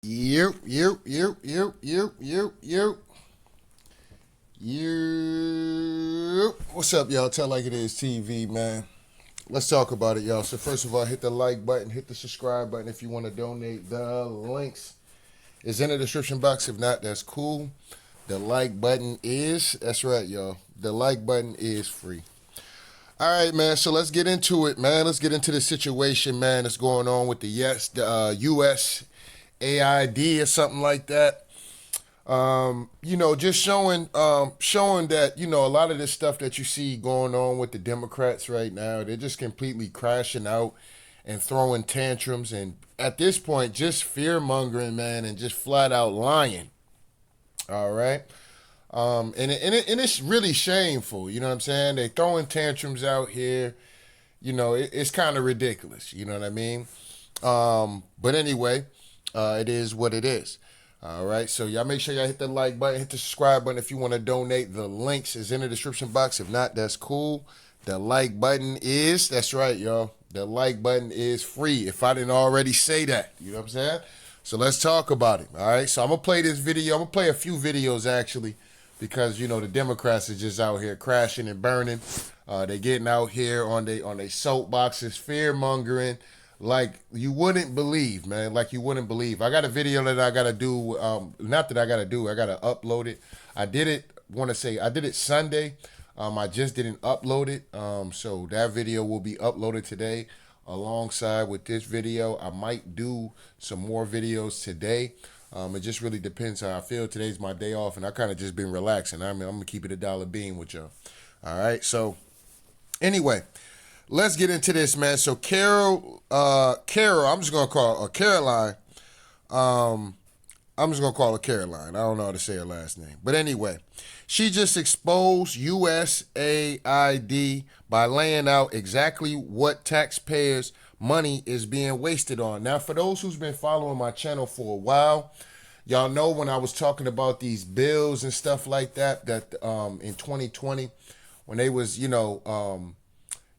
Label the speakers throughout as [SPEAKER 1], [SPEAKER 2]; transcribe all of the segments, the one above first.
[SPEAKER 1] You. What's up, y'all? Tell Like It Is TV, man. Let's talk about it, y'all. So first of all, hit the like button, hit the subscribe button if you want to donate. The links is in the description box. If not, that's cool. The like button is, that's right, y'all. The like button is free. All right, man. So let's get into it, man. Let's get into the situation, man, that's going on with the U.S. AID or something like that. Just showing that, a lot of this stuff that you see going on with the Democrats right now, they're just completely crashing out and throwing tantrums. And at this point, just fear mongering, man, and just flat out lying. All right. And it's really shameful. You know what I'm saying? They throwing tantrums out here. It's kind of ridiculous. You know what I mean? But anyway, it is what it is. All right, so y'all make sure y'all hit the like button, hit the subscribe button if you want to donate. The links is in the description box. If not, that's cool. The like button is, that's right, y'all. The like button is free. If I didn't already say that, you know what I'm saying? So let's talk about it, all right? So I'm going to play this video. I'm going to play a few videos, actually, because, the Democrats are just out here crashing and burning. They getting out here on they soapboxes, fear-mongering, like you wouldn't believe, man. Like you wouldn't believe. I got a video that I got to do. Not that I got to do. I got to upload it. I did it Sunday. I just didn't upload it. So that video will be uploaded today alongside with this video. I might do some more videos today. It just really depends how I feel. Today's my day off, and I kind of just been relaxing. I'm going to keep it $1 with y'all. All right. So anyway, let's get into this, man. So Carol, I'm just gonna call her Karoline. I'm just gonna call her Karoline. I don't know how to say her last name, but anyway, she just exposed USAID by laying out exactly what taxpayers' money is being wasted on. Now, for those who's been following my channel for a while, y'all know when I was talking about these bills and stuff like that in 2020, when they was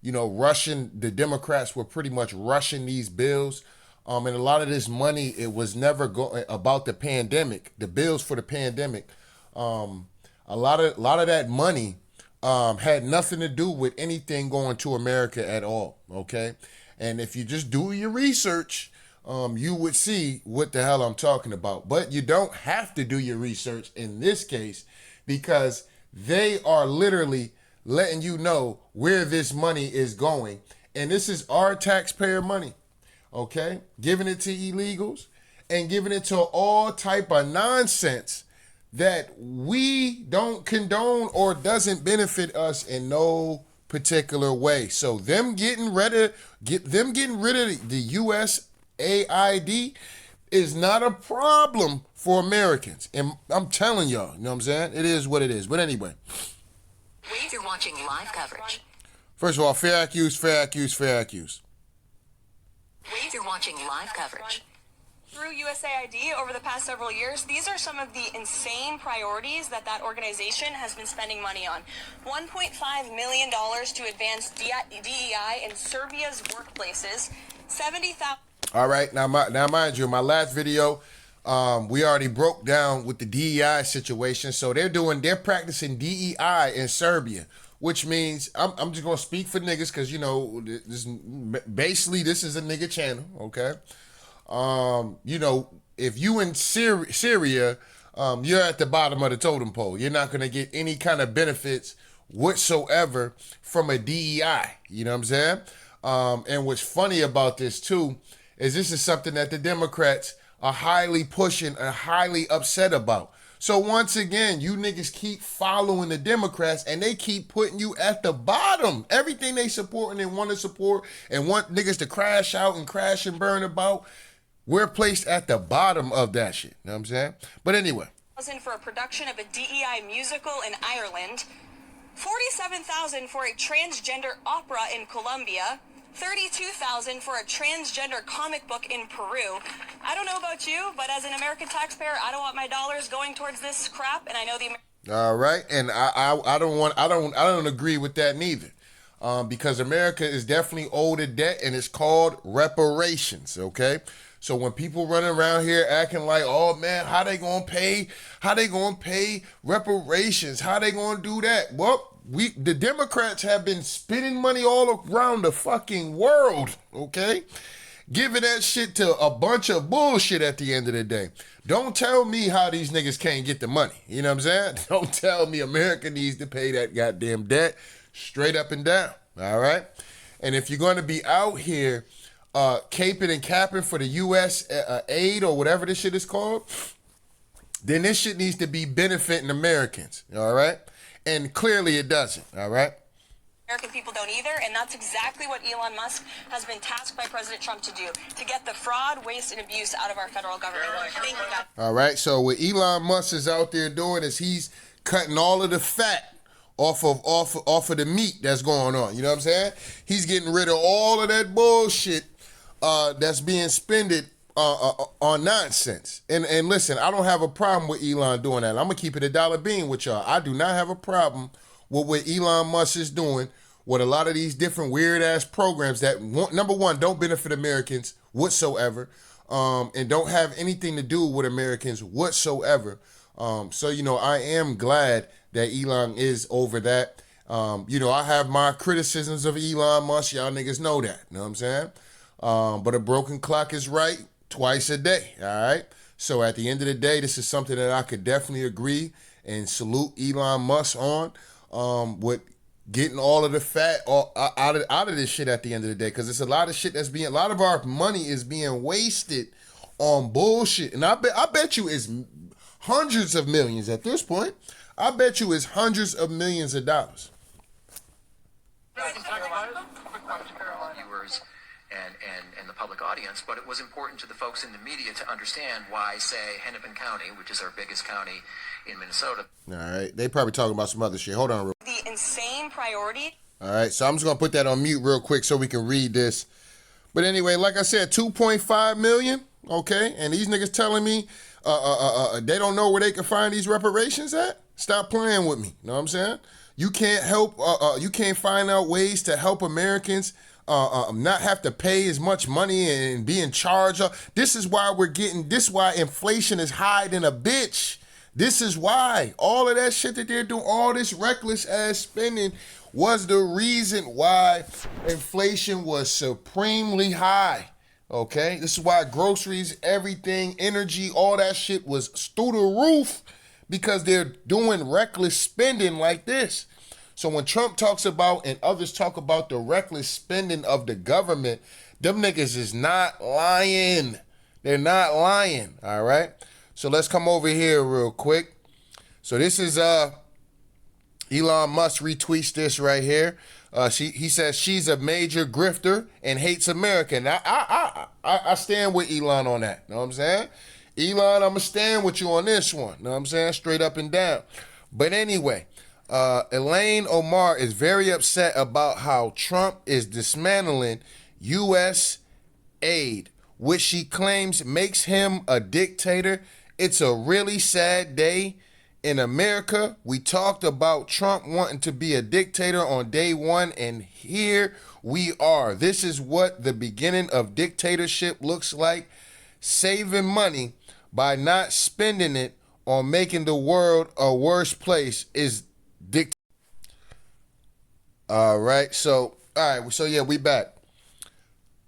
[SPEAKER 1] rushing, the Democrats were pretty much rushing these bills. And a lot of this money, it was never about the pandemic, the bills for the pandemic. A lot of that money had nothing to do with anything going to America at all, okay? And if you just do your research, you would see what the hell I'm talking about. But you don't have to do your research in this case because they are literally letting you know where this money is going. And this is our taxpayer money, okay? Giving it to illegals and giving it to all type of nonsense that we don't condone or doesn't benefit us in no particular way. So them getting rid of the USAID is not a problem for Americans. And I'm telling y'all, you know what I'm saying? It is what it is. But anyway,
[SPEAKER 2] you're watching live coverage.
[SPEAKER 1] First of all, fair accuse.
[SPEAKER 2] You're watching live coverage.
[SPEAKER 3] Through USAID over the past several years, these are some of the insane priorities that organization has been spending money on. $1.5 million to advance DEI in Serbia's workplaces, 70,000.
[SPEAKER 1] All right, now mind you, my last video, we already broke down with the DEI situation. So they're practicing DEI in Serbia, which means I'm just gonna speak for niggas because this is a nigga channel, okay? If you in Syria, you're at the bottom of the totem pole. You're not gonna get any kind of benefits whatsoever from a DEI. You know what I'm saying? And what's funny about this too is this is something that the Democrats are highly pushing and highly upset about. So once again, you niggas keep following the Democrats and they keep putting you at the bottom. Everything they support and they want to support and want niggas to crash out and crash and burn about, we're placed at the bottom of that shit. You know what I'm saying? But anyway.
[SPEAKER 3] For a production of a DEI musical in Ireland, $47,000 for a transgender opera in Colombia, $32,000 for a transgender comic book in Peru. I don't know about you, but as an American taxpayer, I don't want my dollars going towards this crap, and I know the.
[SPEAKER 1] All right, and I don't agree with that neither. because America is definitely owed a debt, and it's called reparations, okay? So when people running around here acting like, oh man, how they gonna pay? How they gonna pay reparations? How they gonna do that? Well, the Democrats have been spending money all around the fucking world, okay? Giving that shit to a bunch of bullshit at the end of the day. Don't tell me how these niggas can't get the money. You know what I'm saying? Don't tell me America needs to pay that goddamn debt straight up and down, all right? And if you're going to be out here caping and capping for the U.S. aid or whatever this shit is called, then this shit needs to be benefiting Americans, all right? And clearly it doesn't, all right?
[SPEAKER 3] American people don't either, and that's exactly what Elon Musk has been tasked by President Trump to do, to get the fraud, waste, and abuse out of our federal government. Thank you, guys.
[SPEAKER 1] All right, so what Elon Musk is out there doing is he's cutting all of the fat off of the meat that's going on. You know what I'm saying? He's getting rid of all of that bullshit that's being spended on nonsense. And listen, I don't have a problem with Elon doing that. I'm gonna keep it a dollar bean with y'all. I do not have a problem with what Elon Musk is doing with a lot of these different weird ass programs that number one don't benefit Americans whatsoever, and don't have anything to do with Americans whatsoever. So you know, I am glad that Elon is over that. You know, I have my criticisms of Elon Musk. Y'all niggas know that. You know what I'm saying? But a broken clock is right twice a day. All right. So at the end of the day, this is something that I could definitely agree and salute Elon Musk on. With getting all of the fat out of this shit at the end of the day, because it's a lot of shit a lot of our money is being wasted on bullshit, and I bet you it's hundreds of millions at this point. I bet you it's hundreds of millions of dollars.
[SPEAKER 4] Viewers and the public audience, but it was important to the folks in the media to understand why, say, Hennepin County, which is our biggest county in Minnesota.
[SPEAKER 1] All right, they probably talking about some other shit. Hold on.
[SPEAKER 3] The insane priority.
[SPEAKER 1] All right, so I'm just gonna put that on mute real quick so we can read this. But anyway, like I said, 2.5 million. Okay, and these niggas telling me they don't know where they can find these reparations at. Stop playing with me. You know what I'm saying? You can't help. You can't find out ways to help Americans not have to pay as much money and be in charge of. This is why this is why inflation is high than a bitch. This is why all of that shit that they're doing, all this reckless ass spending was the reason why inflation was supremely high. Okay? This is why groceries, everything, energy, all that shit was through the roof, because they're doing reckless spending like this. So when Trump talks about and others talk about the reckless spending of the government, them niggas is not lying. They're not lying, all right? So let's come over here real quick. So this is Elon Musk retweets this right here. He says she's a major grifter and hates America. And I stand with Elon on that. Know what I'm saying? Elon, I'm going to stand with you on this one. Know what I'm saying? Straight up and down. But anyway, Elaine Omar is very upset about how Trump is dismantling U.S. aid, which she claims makes him a dictator. It's a really sad day in America. We talked about Trump wanting to be a dictator on day one, and here we are. This is what the beginning of dictatorship looks like. Saving money by not spending it on making the world a worse place is dictatorship. All right, so yeah, we back.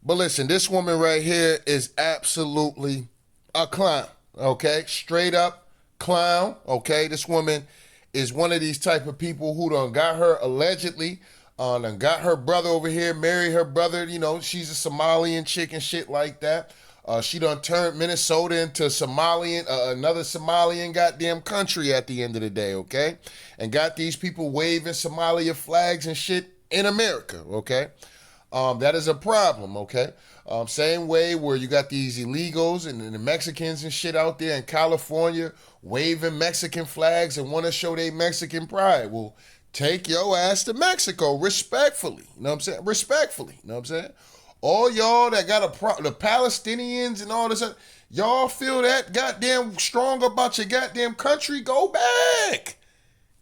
[SPEAKER 1] But listen, this woman right here is absolutely a clown, okay? Straight up clown, okay? This woman is one of these type of people who done got her allegedly, done got her brother over here, married her brother, you know, she's a Somalian chick and shit like that. She done turned Minnesota into another Somalian goddamn country at the end of the day, okay? And got these people waving Somalia flags and shit in America, okay? That is a problem, okay? Same way where you got these illegals and the Mexicans and shit out there in California waving Mexican flags and want to show their Mexican pride. Well, take your ass to Mexico respectfully. You know what I'm saying? Respectfully. You know what I'm saying? All y'all that got the Palestinians and all this, y'all feel that goddamn strong about your goddamn country, go back.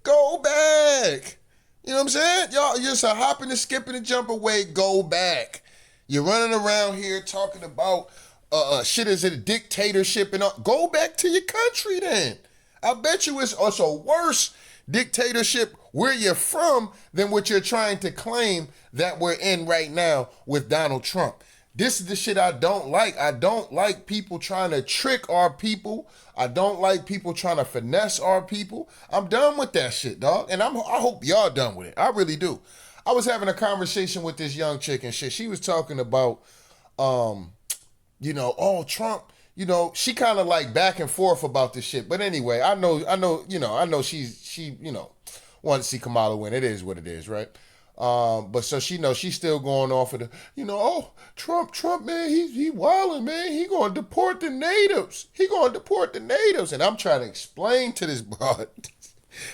[SPEAKER 1] Go back. You know what I'm saying? Y'all just a hopping and skipping and jump away, go back. You're running around here talking about shit is a dictatorship and all. Go back to your country then. I bet you it's also worse dictatorship where you're from than what you're trying to claim that we're in right now with Donald Trump. This is the shit I don't like. I don't like people trying to trick our people. I don't like people trying to finesse our people. I'm done with that shit, dog. And I hope y'all done with it. I really do. I was having a conversation with this young chick and shit. She was talking about, Trump, she kind of like back and forth about this shit. But anyway, I know she wanted to see Kamala win. It is what it is, right? But so she's still going off of the, Trump, man, he wilding, man. He gonna deport the natives. And I'm trying to explain to this broad.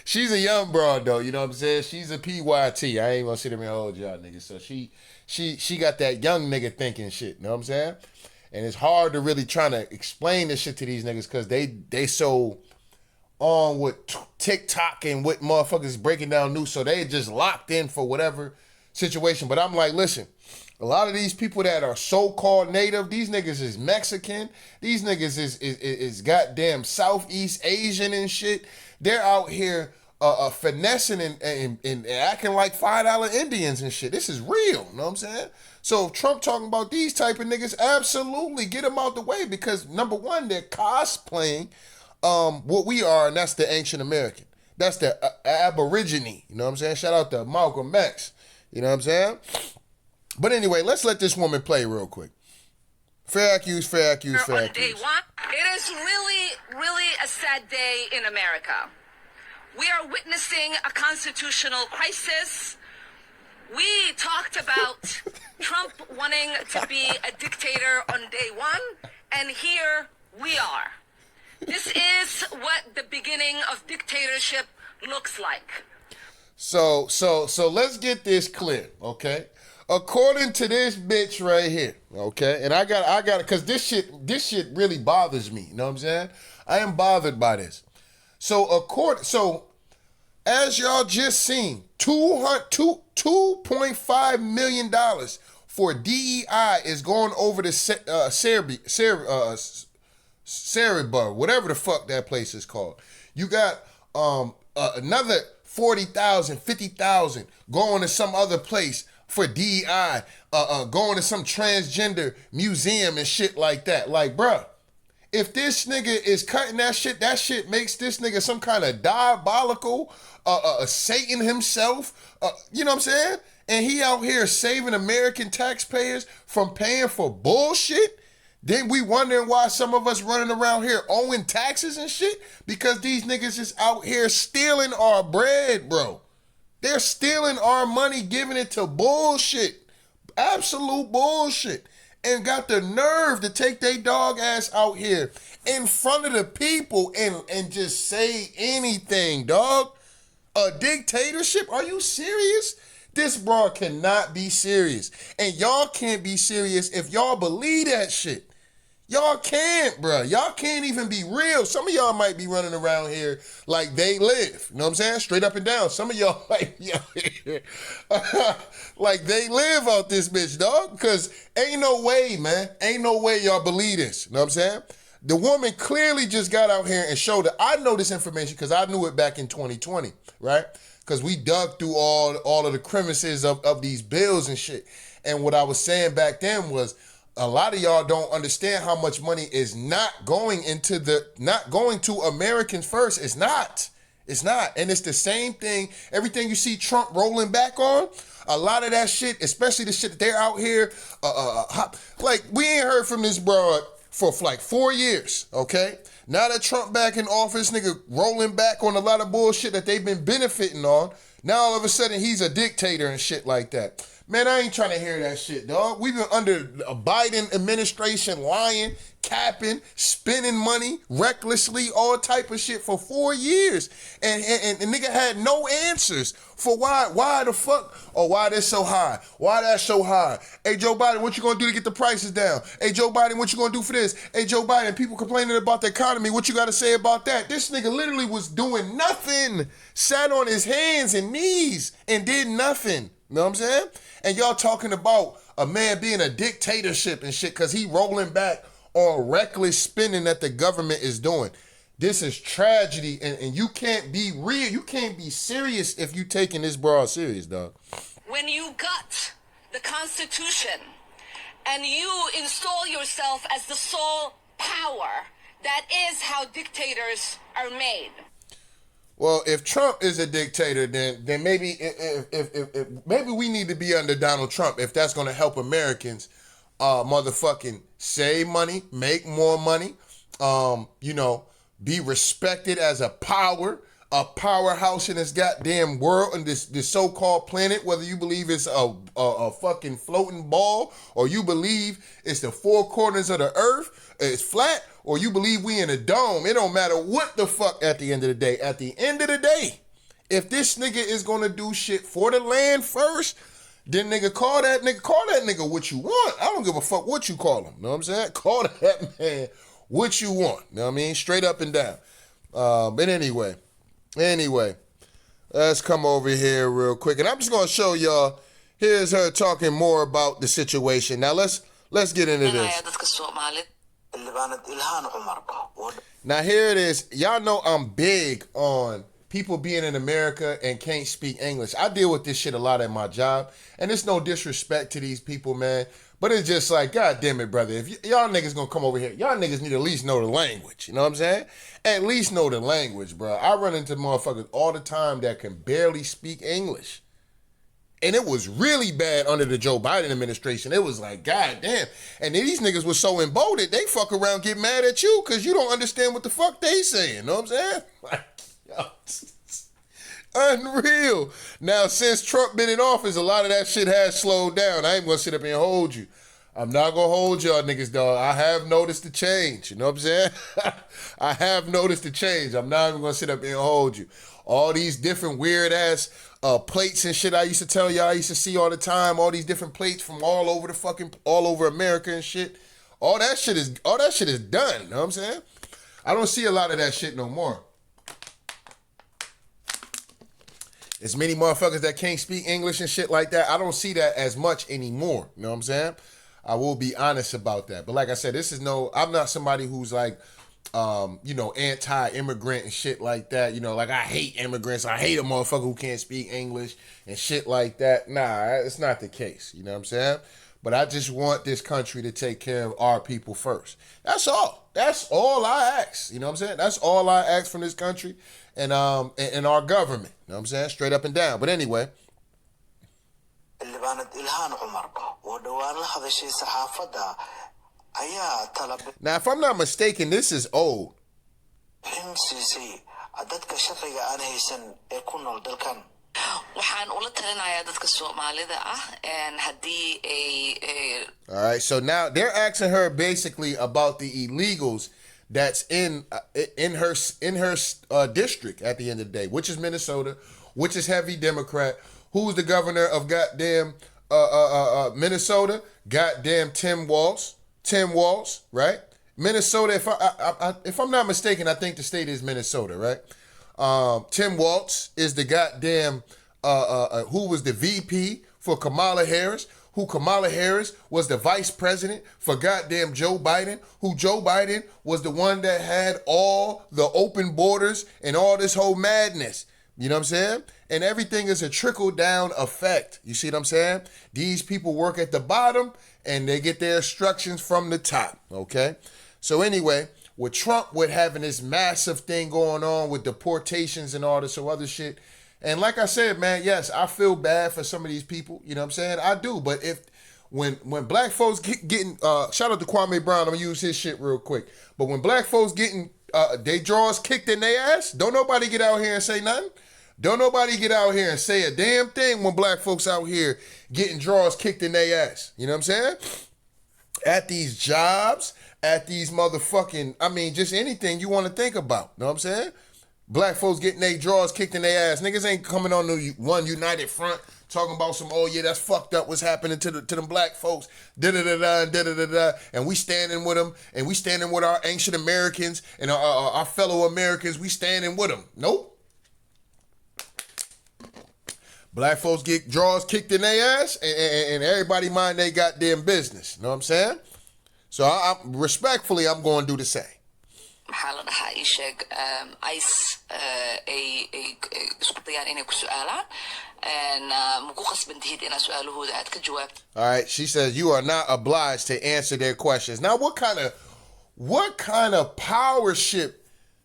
[SPEAKER 1] She's a young broad though, you know what I'm saying? She's a PYT. I ain't gonna sit there and hold y'all niggas. So she got that young nigga thinking shit, you know what I'm saying? And it's hard to really trying to explain this shit to these niggas because they so on with TikTok and what motherfuckers breaking down news, so they just locked in for whatever situation. But I'm like, listen, a lot of these people that are so-called native, these niggas is Mexican, these niggas is goddamn Southeast Asian and shit. They're out here finessing and acting like $5 Indians and shit. This is real, you know what I'm saying? So if Trump talking about these type of niggas, absolutely get them out the way because number one, they're cosplaying what we are, and that's the ancient American. That's the aborigine. You know what I'm saying? Shout out to Malcolm X. You know what I'm saying? But anyway, let's let this woman play real quick. Fair accuse, fair accuse, fair accuse.
[SPEAKER 5] Day one, it is really, really a sad day in America. We are witnessing a constitutional crisis. We talked about Trump wanting to be a dictator on day one, and here we are. This is what the beginning of dictatorship looks like. So
[SPEAKER 1] let's get this clear, okay? According to this bitch right here, okay? And I got because this shit really bothers me, you know what I'm saying? I am bothered by this. So as y'all just seen, $2.5 million for DEI is going over to Cerebur, whatever the fuck that place is called. You got another 40,000, 50,000 going to some other place for DEI, going to some transgender museum and shit like that. Like, bruh, if this nigga is cutting that shit makes this nigga some kind of diabolical Satan himself. You know what I'm saying? And he out here saving American taxpayers from paying for bullshit. Then we wondering why some of us running around here owing taxes and shit because these niggas is out here stealing our bread, bro. They're stealing our money, giving it to bullshit. Absolute bullshit. And got the nerve to take their dog ass out here in front of the people and just say anything, dog. A dictatorship? Are you serious? This broad cannot be serious. And y'all can't be serious if y'all believe that shit. Y'all can't, bro. Y'all can't even be real. Some of y'all might be running around here like they live. You know what I'm saying? Straight up and down. Some of y'all like they live out this bitch, dog. Because ain't no way, man. Ain't no way y'all believe this. You know what I'm saying? The woman clearly just got out here and showed it. I know this information because I knew it back in 2020, right? Because we dug through all of the crevices of these bills and shit. And what I was saying back then was, a lot of y'all don't understand how much money is not going to Americans first. It's not. And it's the same thing. Everything you see Trump rolling back on, a lot of that shit, especially the shit that they're out here, like we ain't heard from this broad for like 4 years, okay? Now that Trump back in office, nigga rolling back on a lot of bullshit that they've been benefiting on, now all of a sudden he's a dictator and shit like that. Man, I ain't trying to hear that shit, dog. We've been under a Biden administration lying, capping, spending money recklessly, all type of shit for 4 years. And nigga had no answers for why the fuck, or why this so high? Why that so high? Hey, Joe Biden, what you gonna do to get the prices down? Hey, Joe Biden, what you gonna do for this? Hey, Joe Biden, people complaining about the economy, what you gotta say about that? This nigga literally was doing nothing, sat on his hands and knees and did nothing. You know what I'm saying? And y'all talking about a man being a dictatorship and shit because he rolling back on reckless spending that the government is doing. This is tragedy, and you can't be real. You can't be serious if you taking this broad serious, dog.
[SPEAKER 5] When you gut the Constitution and you install yourself as the sole power, that is how dictators are made.
[SPEAKER 1] Well, if Trump is a dictator, then maybe if maybe we need to be under Donald Trump if that's going to help Americans, motherfucking save money, make more money, be respected as a powerhouse in this goddamn world and this so-called planet. Whether you believe it's a fucking floating ball or you believe it's the four corners of the earth, it's flat. Or you believe we in a dome, it don't matter what the fuck at the end of the day. At the end of the day, if this nigga is gonna do shit for the land first, then call that nigga what you want. I don't give a fuck what you call him. Know what I'm saying? Call that man what you want. Know what I mean? Straight up and down. But anyway, let's come over here real quick. And I'm just gonna show y'all, here's her talking more about the situation. Now let's get into this. Now here it is. Y'all know I'm big on people being in America and can't speak English. I deal with this shit a lot at my job, and it's no disrespect to these people, man. But it's just like, God damn it, brother. If y'all niggas gonna come over here, y'all niggas need to at least know the language. You know what I'm saying? At least know the language, bro. I run into motherfuckers all the time that can barely speak English. And it was really bad under the Joe Biden administration. It was like, God damn. And then these niggas were so emboldened, they fuck around get mad at you because you don't understand what the fuck they saying. Know what I'm saying? Like, yo, unreal. Now, since Trump been in office, a lot of that shit has slowed down. I ain't gonna sit up here and hold you. I'm not gonna hold y'all niggas, dog. I have noticed the change. You know what I'm saying? I have noticed the change. I'm not even gonna sit up here and hold you. All these different weird ass plates and shit I used to tell y'all I used to see all the time, all these different plates from all over America and shit. All that shit is done, you know what I'm saying? I don't see a lot of that shit no more. As many motherfuckers that can't speak English and shit like that, I don't see that as much anymore, you know what I'm saying? I will be honest about that. But like I said, I'm not somebody who's like, anti-immigrant and shit like that. You know, like I hate immigrants. I hate a motherfucker who can't speak English and shit like that. Nah, it's not the case. You know what I'm saying? But I just want this country to take care of our people first. That's all. That's all I ask. You know what I'm saying? That's all I ask from this country and our government. You know what I'm saying? Straight up and down. But anyway. Now, if I'm not mistaken, this is old. All right, so now they're asking her basically about the illegals that's in her district at the end of the day, which is Minnesota, which is heavy Democrat. Who's the governor of goddamn Minnesota? Goddamn Tim Walz, right? Minnesota, if I'm not mistaken, I think the state is Minnesota, right? Tim Walz is the goddamn who was the VP for Kamala Harris, who Kamala Harris was the vice president for goddamn Joe Biden, who Joe Biden was the one that had all the open borders and all this whole madness. You know what I'm saying? And everything is a trickle-down effect. You see what I'm saying? These people work at the bottom, and they get their instructions from the top, okay? So anyway, with Trump with having this massive thing going on with deportations and all this other shit, and like I said, man, yes, I feel bad for some of these people. You know what I'm saying? I do. But when black folks getting, shout out to Kwame Brown, I'm going to use his shit real quick. But when black folks getting they drawers kicked in their ass, don't nobody get out here and say nothing. Don't nobody get out here and say a damn thing when black folks out here getting drawers kicked in their ass. You know what I'm saying? At these jobs, at these motherfucking, just anything you want to think about. You know what I'm saying? Black folks getting their drawers kicked in their ass. Niggas ain't coming on the one united front talking about some, oh yeah, that's fucked up what's happening to them black folks. Da-da-da-da. And we standing with them, and we standing with our ancient Americans and our fellow Americans. We standing with them. Nope. Black folks get drawers kicked in their ass, and everybody mind they goddamn business. You know what I'm saying? So respectfully, I'm going to do the same.
[SPEAKER 5] maxaa la dhahaa ii sheeg ice ay isku dayaan inay ku su-aalaan ma ku khasban tihid inaad su-aalahooda aad ka jawaabto.
[SPEAKER 1] All right, she says you are not obliged to answer their questions. Now, what kind of powership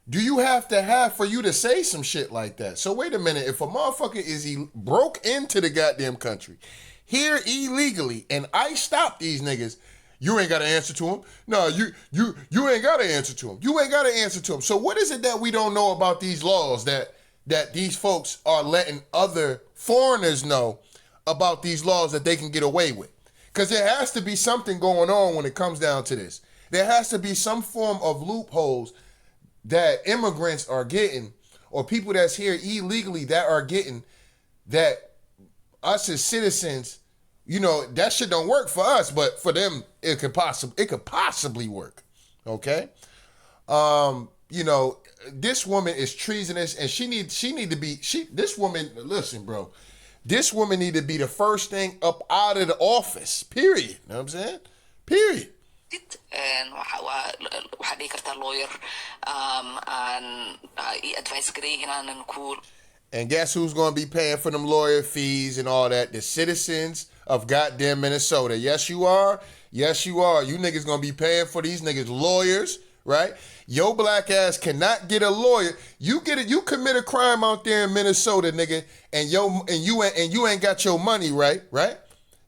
[SPEAKER 1] do you have to have for you to say some shit like that? So wait a minute, if a motherfucker broke into the goddamn country here illegally and I stop these niggas, you ain't got to answer to him. No, you ain't got to answer to him. You ain't got to answer to him. So what is it that we don't know about these laws that these folks are letting other foreigners know about these laws that they can get away with? Because there has to be something going on when it comes down to this. There has to be some form of loopholes that immigrants are getting, or people that's here illegally that are getting, that us as citizens, you know, that shit don't work for us, but for them it could possibly work. Okay? You know, this woman is treasonous, and this woman, listen, bro, this woman need to be the first thing up out of the office. Period. You know what I'm saying? Period.
[SPEAKER 5] waxaa dhihi kartaa lawyer aan i advice garay inaanan ku.
[SPEAKER 1] And guess who's going to be paying for them lawyer fees and all that? The citizens of goddamn Minnesota. Yes, you are. Yes, you are. You niggas going to be paying for these niggas lawyers, right? Your black ass cannot get a lawyer. You commit a crime out there in Minnesota, nigga, and you ain't got your money right?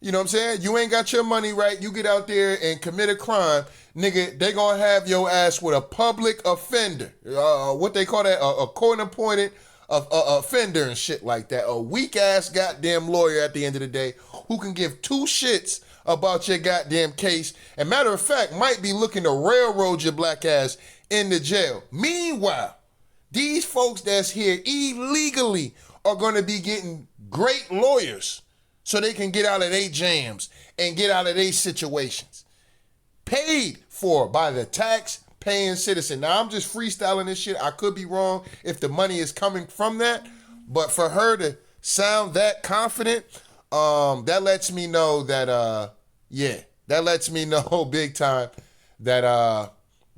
[SPEAKER 1] You know what I'm saying? You ain't got your money right. You get out there and commit a crime, nigga, they gonna have your ass with a public offender. What they call that? A court-appointed offender and shit like that. A weak-ass goddamn lawyer at the end of the day who can give two shits about your goddamn case. And matter of fact, might be looking to railroad your black ass into jail. Meanwhile, these folks that's here illegally are gonna be getting great lawyers so they can get out of their jams and get out of their situations. Paid for by the tax-paying citizen. Now, I'm just freestyling this shit. I could be wrong if the money is coming from that. But for her to sound that confident, that lets me know that, that lets me know big time that,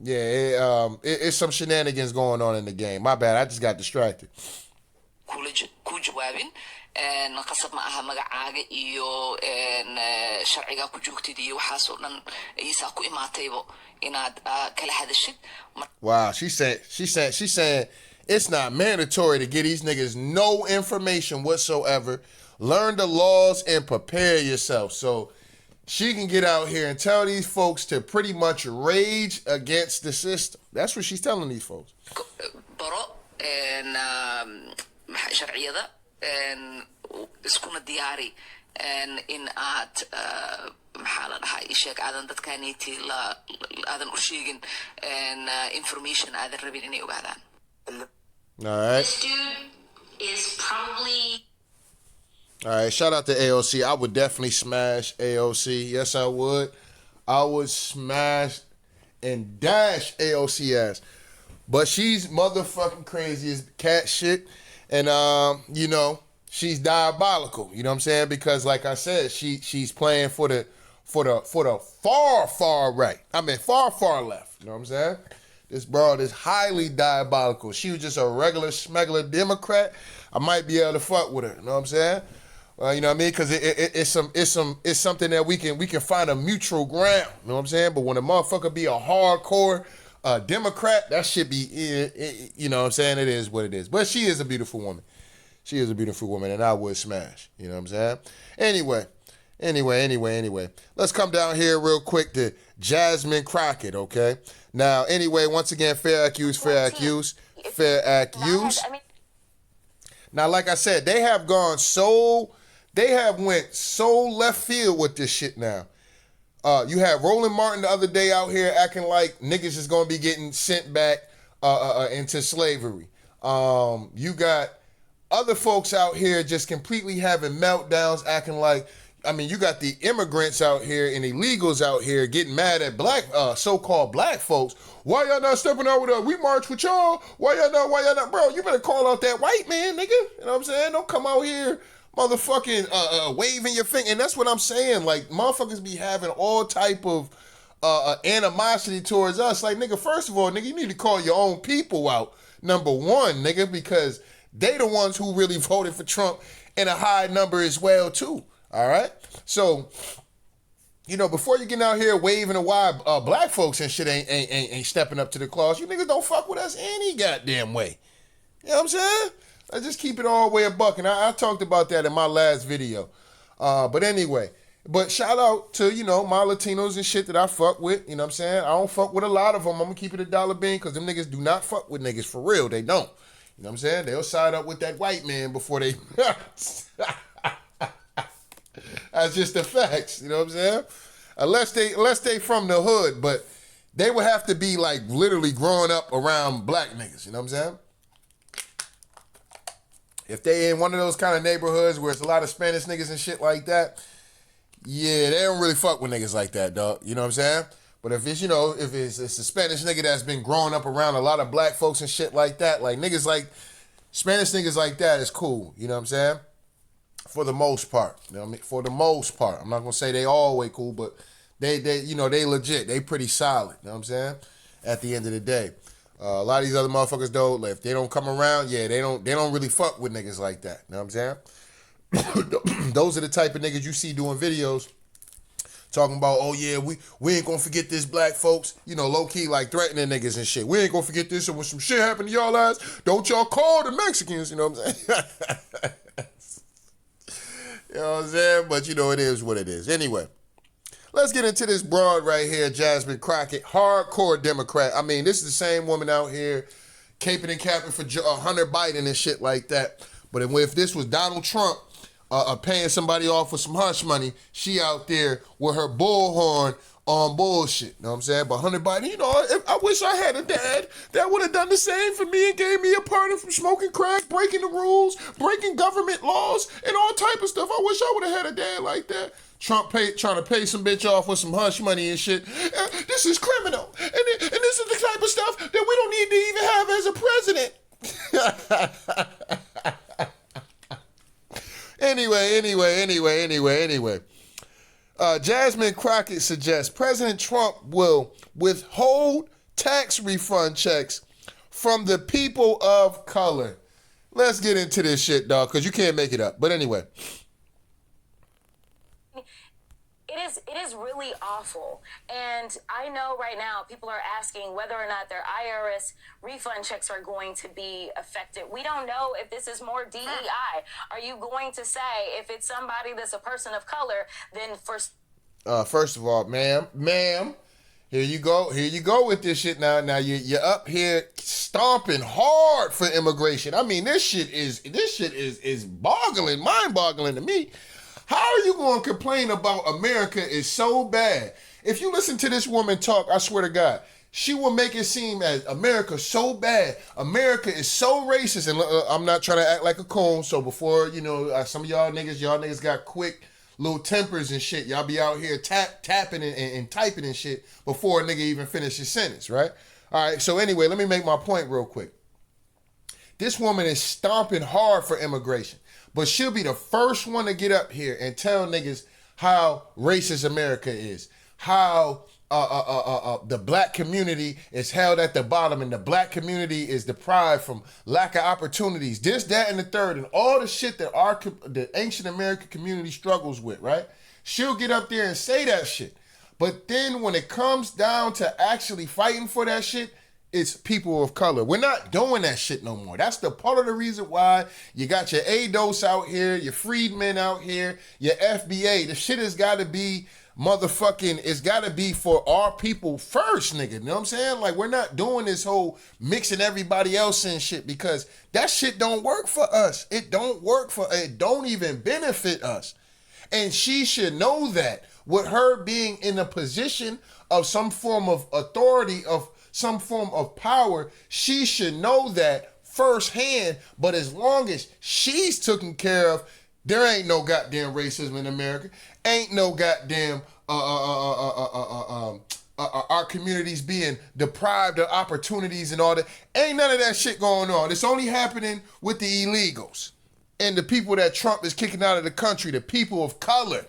[SPEAKER 1] it's some shenanigans going on in the game. My bad, I just got distracted.
[SPEAKER 5] ku jawaabin qasab ma aha magacaaga iyo sharciga ku joogtid iyo waxaas oo dhan aysaa ku imaataybo inaad kala hadashid.
[SPEAKER 1] Wow, she's saying it's not mandatory to get these niggas no information whatsoever. Learn the laws and prepare yourself. So she can get out here and tell these folks to pretty much rage against the system. That's what she's telling these folks.
[SPEAKER 5] Baro sharciyada iskuna diyaari in aad maxaa la dhahaa isheeg aadan dadkaaniiti aadan u sheegin information aadan rabin inay ogaadaan.
[SPEAKER 1] All right.
[SPEAKER 2] This dude is probably...
[SPEAKER 1] All right, shout out to AOC. I would definitely smash AOC. Yes, I would. I would smash and dash AOC ass. But she's motherfucking crazy as cat shit. And, you know, she's diabolical. You know what I'm saying? Because, like I said, she's playing for the far right. I mean, far left. You know what I'm saying? This broad is highly diabolical. She was just a regular smuggler Democrat. I might be able to fuck with her. You know what I'm saying? You know what I mean? Because it's something that we can find a mutual ground. You know what I'm saying? But when a motherfucker be a hardcore Democrat, that should be, you know what I'm saying? It is what it is. But she is a beautiful woman. She is a beautiful woman, and I would smash. You know what I'm saying? Anyway. Let's come down here real quick to Jasmine Crockett, okay? Now, anyway, once again, fair accused. Now, like I said, they have went so left field with this shit now. You had Roland Martin the other day out here acting like niggas is gonna be getting sent back into slavery. You got other folks out here just completely having meltdowns, acting like, I mean, you got the immigrants out here and illegals out here getting mad at black, so-called black folks. Why y'all not stepping out with us? We march with y'all. Why y'all not? Bro, you better call out that white man, nigga. You know what I'm saying? Don't come out here motherfucking waving your finger. And that's what I'm saying. Like, motherfuckers be having all type of animosity towards us. Like, nigga, first of all, nigga, you need to call your own people out. Number one, nigga, because they the ones who really voted for Trump in a high number as well, too. All right? So, you know, before you get out here waving a why black folks and shit ain't stepping up to the clause, you niggas don't fuck with us any goddamn way. You know what I'm saying? Let's just keep it all the way a buck. And I talked about that in my last video. But anyway, but shout out to, you know, my Latinos and shit that I fuck with. You know what I'm saying? I don't fuck with a lot of them. I'm going to keep it a dollar bean because them niggas do not fuck with niggas for real. They don't. You know what I'm saying? They'll side up with that white man before they... That's just the facts. You know what I'm saying? Unless they from the hood, but they would have to be like literally growing up around black niggas. You know what I'm saying? If they in one of those kind of neighborhoods where it's a lot of Spanish niggas and shit like that, yeah, they don't really fuck with niggas like that, dog. You know what I'm saying? But if it's, you know, if it's a Spanish nigga that's been growing up around a lot of black folks and shit like that, like niggas like, Spanish niggas like that is cool. You know what I'm saying? For the most part. You know what I mean? For the most part. I'm not going to say they all way cool, but they you know, they legit. They pretty solid. You know what I'm saying? At the end of the day. A lot of these other motherfuckers, though, like, if they don't come around, yeah, they don't really fuck with niggas like that. You know what I'm saying? Those are the type of niggas you see doing videos talking about, oh, yeah, we ain't gonna forget this, black folks. You know, low-key, like, threatening niggas and shit. We ain't gonna forget this, and when some shit happen to y'all ass, don't y'all call the Mexicans, you know what I'm saying? You know what I'm saying? But, you know, it is what it is. Anyway. Let's get into this broad right here, Jasmine Crockett, hardcore Democrat. I mean, this is the same woman out here caping and capping for Hunter Biden and shit like that. But if this was Donald Trump paying somebody off for some hush money, she out there with her bullhorn on bullshit. You know what I'm saying? But Hunter Biden, you know, I wish I had a dad that would have done the same for me and gave me a pardon from smoking crack, breaking the rules, breaking government laws, and all type of stuff. I wish I would have had a dad like that. Trump trying to pay some bitch off with some hush money and shit. This is criminal. And this is the type of stuff that we don't need to even have as a president. Anyway. Jasmine Crockett suggests President Trump will withhold tax refund checks from the people of color. Let's get into this shit, dog, because you can't make it up. But anyway.
[SPEAKER 6] It is really awful. And I know right now people are asking whether or not their IRS refund checks are going to be affected. We don't know if this is more DEI. Are you going to say if it's somebody that's a person of color, then first
[SPEAKER 1] of all, ma'am, here you go with this shit now. Now you're up here stomping hard for immigration. I mean, this shit is mind-boggling to me. How are you going to complain about America is so bad? If you listen to this woman talk, I swear to God, she will make it seem as America's so bad. America is so racist. And I'm not trying to act like a coon. So before, you know, some of y'all niggas got quick little tempers and shit. Y'all be out here tapping and typing and shit before a nigga even finish his sentence, right? All right, so anyway, let me make my point real quick. This woman is stomping hard for immigration. But she'll be the first one to get up here and tell niggas how racist America is, how the black community is held at the bottom and the black community is deprived from lack of opportunities, this, that, and the third, and all the shit that the ancient American community struggles with, right? She'll get up there and say that shit. But then when it comes down to actually fighting for that shit, it's people of color. We're not doing that shit no more. That's the part of the reason why you got your ADOS out here, your freedmen out here, your FBA. The shit has got to be motherfucking, it's got to be for our people first, nigga. You know what I'm saying? Like, we're not doing this whole mixing everybody else in shit because that shit don't work for us. It don't even benefit us. And she should know that with her being in a position of some form of authority, of some form of power, she should know that firsthand. But as long as she's taken care of, there ain't no goddamn racism in America. Ain't no goddamn our communities being deprived of opportunities and all that. Ain't none of that shit going on. It's only happening with the illegals and the people that Trump is kicking out of the country, the people of color.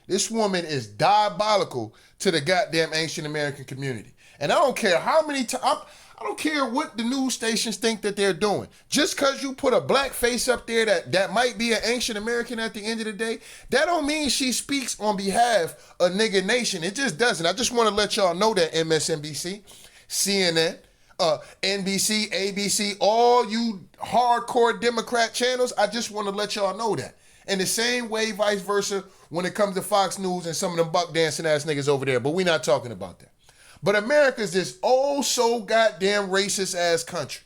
[SPEAKER 1] This woman is diabolical to the goddamn ancient American community. And I don't care how many times, I don't care what the news stations think that they're doing. Just because you put a black face up there that might be an ancient American at the end of the day, that don't mean she speaks on behalf of nigga nation. It just doesn't. I just want to let y'all know that MSNBC, CNN, NBC, ABC, all you hardcore Democrat channels, I just want to let y'all know that. And the same way, vice versa, when it comes to Fox News and some of them buck dancing ass niggas over there. But we not talking about that. But America's this oh so goddamn racist ass country.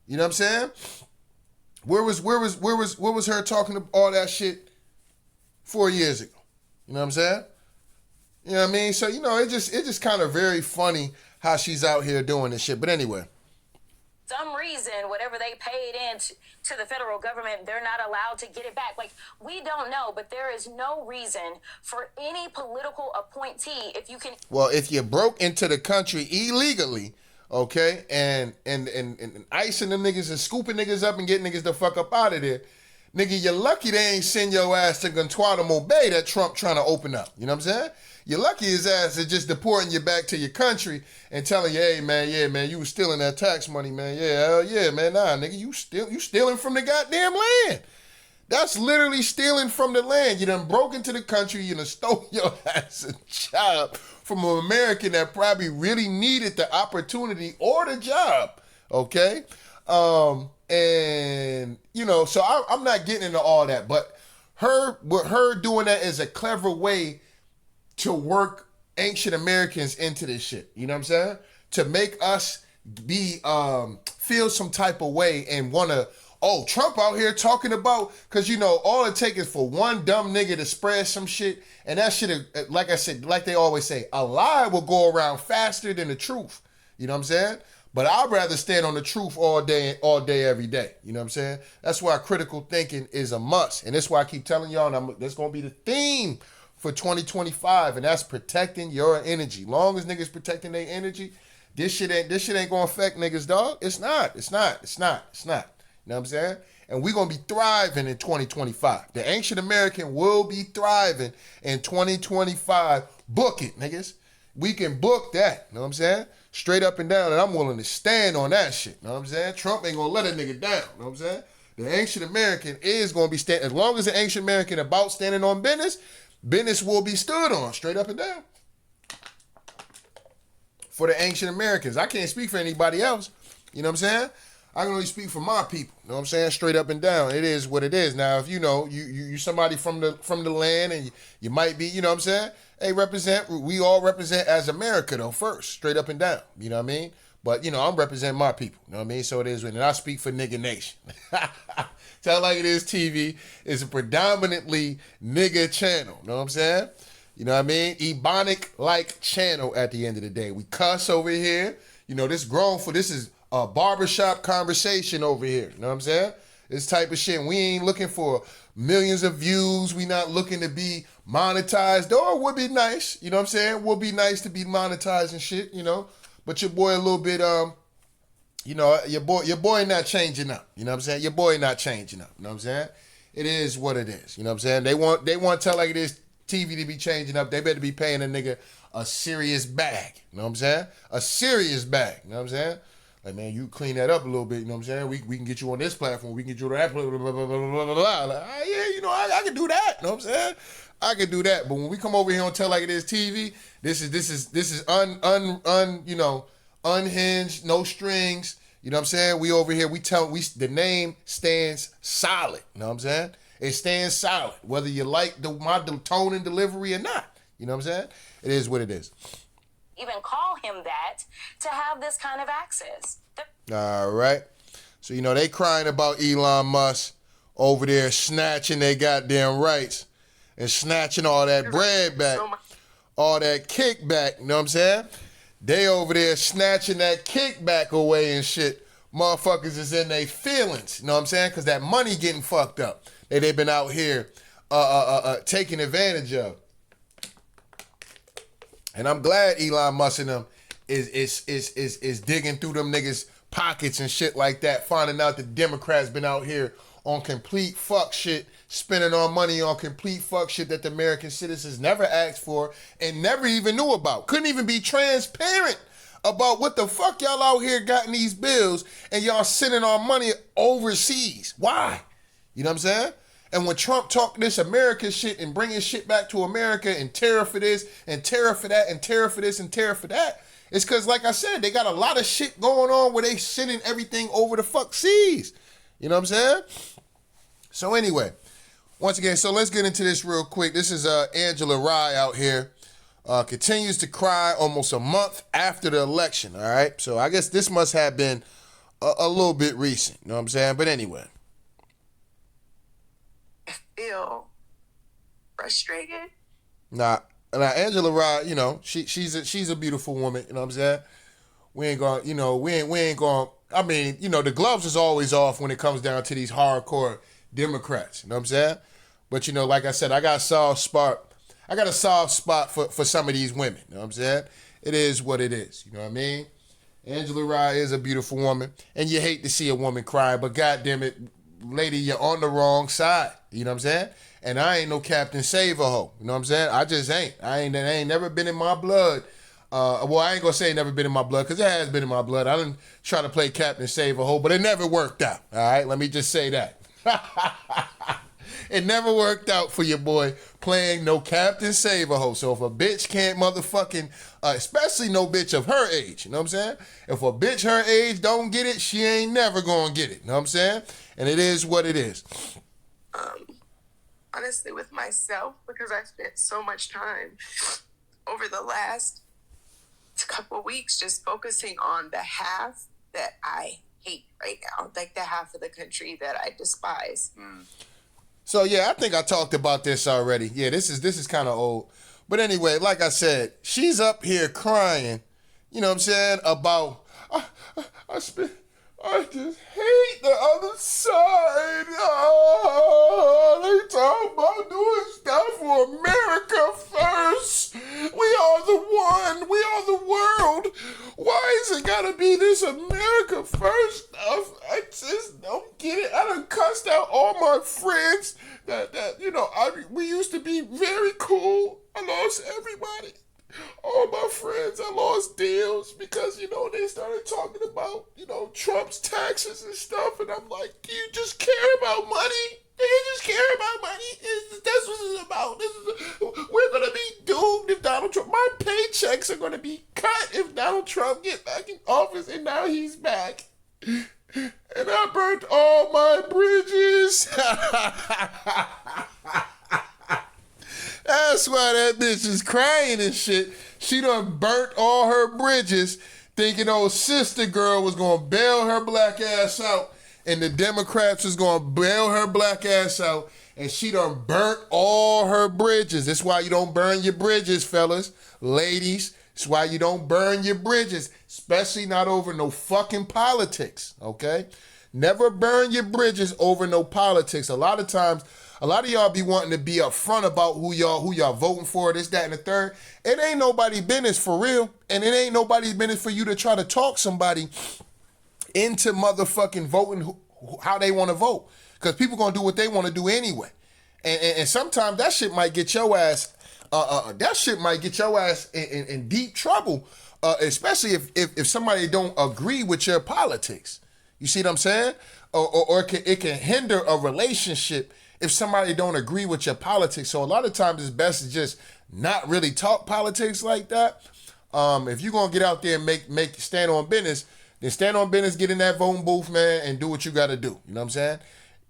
[SPEAKER 1] You know what I'm saying? Where was her talking all that shit 4 years ago? You know what I'm saying? You know what I mean? So, you know, it just kind of very funny how she's out here doing this shit. But anyway.
[SPEAKER 6] Some reason, whatever they paid in to the federal government, they're not allowed to get it back. Like, we don't know, but there is no reason for any political appointee, if you can...
[SPEAKER 1] Well, if you broke into the country illegally, okay, and icing them niggas and scooping niggas up and getting niggas the fuck up out of there, nigga, you're lucky they ain't send your ass to Guantanamo Bay that Trump trying to open up. You know what I'm saying? You're lucky his ass is just deporting you back to your country and telling you, hey, man, yeah, man, you was stealing that tax money, man. Yeah, hell yeah, man. Nah, nigga, you stealing from the goddamn land. That's literally stealing from the land. You done broke into the country, you done stole your ass a job from an American that probably really needed the opportunity or the job, okay? And, you know, so I'm not getting into all that, but her doing that is a clever way to work ancient Americans into this shit. You know what I'm saying? To make us be feel some type of way and want to, oh, Trump out here talking about, because, you know, all it takes is for one dumb nigga to spread some shit, and that shit, like I said, like they always say, a lie will go around faster than the truth. You know what I'm saying? But I'd rather stand on the truth all day, every day. You know what I'm saying? That's why critical thinking is a must. And that's why I keep telling y'all, and that's going to be the theme for 2025, and that's protecting your energy. Long as niggas protecting their energy, this shit ain't gonna affect niggas, dog. It's not. You know what I'm saying? And we're gonna be thriving in 2025. The ancient American will be thriving in 2025. Book it, niggas. We can book that. You know what I'm saying? Straight up and down, and I'm willing to stand on that shit. You know what I'm saying? Trump ain't gonna let a nigga down. You know what I'm saying? The ancient American is gonna be standing. As long as the ancient American about standing on business will be stood on, straight up and down. For the ancient Americans. I can't speak for anybody else. You know what I'm saying? I can only speak for my people. You know what I'm saying? Straight up and down. It is what it is. Now, if you know, you somebody from the land, and you might be, you know what I'm saying? Hey, we all represent as America though first. Straight up and down. You know what I mean? But, you know, I'm representing my people. You know what I mean? So it is, and I speak for nigga nation. Tell Like It Is TV is a predominantly nigga channel. You know what I'm saying? You know what I mean? Ebonic-like channel at the end of the day. We cuss over here. You know, this is a barbershop conversation over here. You know what I'm saying? This type of shit. We ain't looking for millions of views. We not looking to be monetized. Or it would be nice. You know what I'm saying? Would be nice to be monetized and shit, you know? But your boy a little bit, you know, your boy not changing up. You know what I'm saying? Your boy not changing up. You know what I'm saying? It is what it is. You know what I'm saying? They want to Tell Like It Is TV to be changing up. They better be paying a nigga a serious bag. You know what I'm saying? A serious bag. You know what I'm saying? Like, man, you clean that up a little bit. You know what I'm saying? We can get you on this platform. We can get you on that platform. Blah, blah, blah, blah, blah, blah. Like, yeah, you know, I can do that. You know what I'm saying? I can do that. But when we come over here on Tell Like It Is TV, this is you know, unhinged, no strings. You know what I'm saying? We over here, the name stands solid. You know what I'm saying? It stands solid, whether you like my tone and delivery or not. You know what I'm saying? It is what it is.
[SPEAKER 6] Even call him that to have this kind of access.
[SPEAKER 1] All right. So, you know, they crying about Elon Musk over there snatching their goddamn rights and snatching all that bread back, all that kickback. You know what I'm saying? They over there snatching that kickback away and shit. Motherfuckers is in their feelings. You know what I'm saying? Because that money getting fucked up. They've been out here taking advantage of. And I'm glad Elon Musk and them is digging through them niggas' pockets and shit like that, finding out the Democrats been out here on complete fuck shit, spending our money on complete fuck shit that the American citizens never asked for and never even knew about. Couldn't even be transparent about what the fuck y'all out here got in these bills and y'all sending our money overseas. Why? You know what I'm saying? And when Trump talked this American shit and bringing shit back to America and tariff for this and tariff for that and tariff for this and tariff for that, it's because, like I said, they got a lot of shit going on where they sending everything over the fuck seas. You know what I'm saying? So anyway, once again, so let's get into this real quick. This is Angela Rye out here. Continues to cry almost a month after the election, all right? So I guess this must have been a little bit recent, you know what I'm saying? But anyway.
[SPEAKER 7] I feel frustrated.
[SPEAKER 1] Now Angela Rye, you know, she's a beautiful woman, you know what I'm saying? We ain't gonna, you know, we ain't gonna, I mean, you know, the gloves is always off when it comes down to these hardcore Democrats, you know what I'm saying? But, you know, like I said, I got a soft spot for some of these women, you know what I'm saying? It is what it is, you know what I mean? Angela Rye is a beautiful woman, and you hate to see a woman cry, but goddamn it, lady, you're on the wrong side, you know what I'm saying? And I ain't no Captain Save-A-Ho, you know what I'm saying? I just ain't. I ain't never been in my blood. Well, I ain't gonna say never been in my blood, because it has been in my blood. I didn't try to play Captain Save-A-Ho, but it never worked out, all right? Let me just say that. It never worked out for your boy playing no Captain Save-A-Ho. So if a bitch can't motherfucking, especially no bitch of her age, you know what I'm saying? If a bitch her age don't get it, she ain't never gonna get it, you know what I'm saying? And it is what it is.
[SPEAKER 7] Honestly, with myself, because I spent so much time over the last couple of weeks just focusing on the half that I hate right now, like the half of the country that I despise.
[SPEAKER 1] So yeah, I think I talked about this already. Yeah, this is kind of old. But anyway, like I said, she's up here crying, you know what I'm saying, about, I just hate the other side. Oh, they talk about doing stuff for America first. We are the one. We are the world. Why is it gotta be this America first stuff? I just don't get it. I done cussed out all my friends that you know, we used to be very cool. I lost everybody. All my friends, I lost deals because, you know, they started talking about, you know, Trump's taxes and stuff. And I'm like, do you just care about money? Do you just care about money? That's what it's about. We're going to be doomed if Donald Trump, my paychecks are going to be cut if Donald Trump get back in office. And now he's back. And I burnt all my bridges. That's why that bitch is crying and shit. She done burnt all her bridges thinking old sister girl was gonna bail her black ass out and the Democrats was gonna bail her black ass out, and she done burnt all her bridges. That's why you don't burn your bridges, fellas, ladies. That's why you don't burn your bridges, especially not over no fucking politics, okay? Never burn your bridges over no politics. A lot of times, a lot of y'all be wanting to be upfront about who y'all voting for, this, that, and the third. It ain't nobody's business for real. And it ain't nobody's business for you to try to talk somebody into motherfucking voting how they want to vote. Because people going to do what they want to do anyway. And sometimes that shit might get your ass, in deep trouble, especially if somebody don't agree with your politics. You see what I'm saying? Or it can hinder a relationship if somebody don't agree with your politics. So a lot of times it's best to just not really talk politics like that. If you're going to get out there and make stand on business, then stand on business, get in that voting booth, man, and do what you got to do. You know what I'm saying?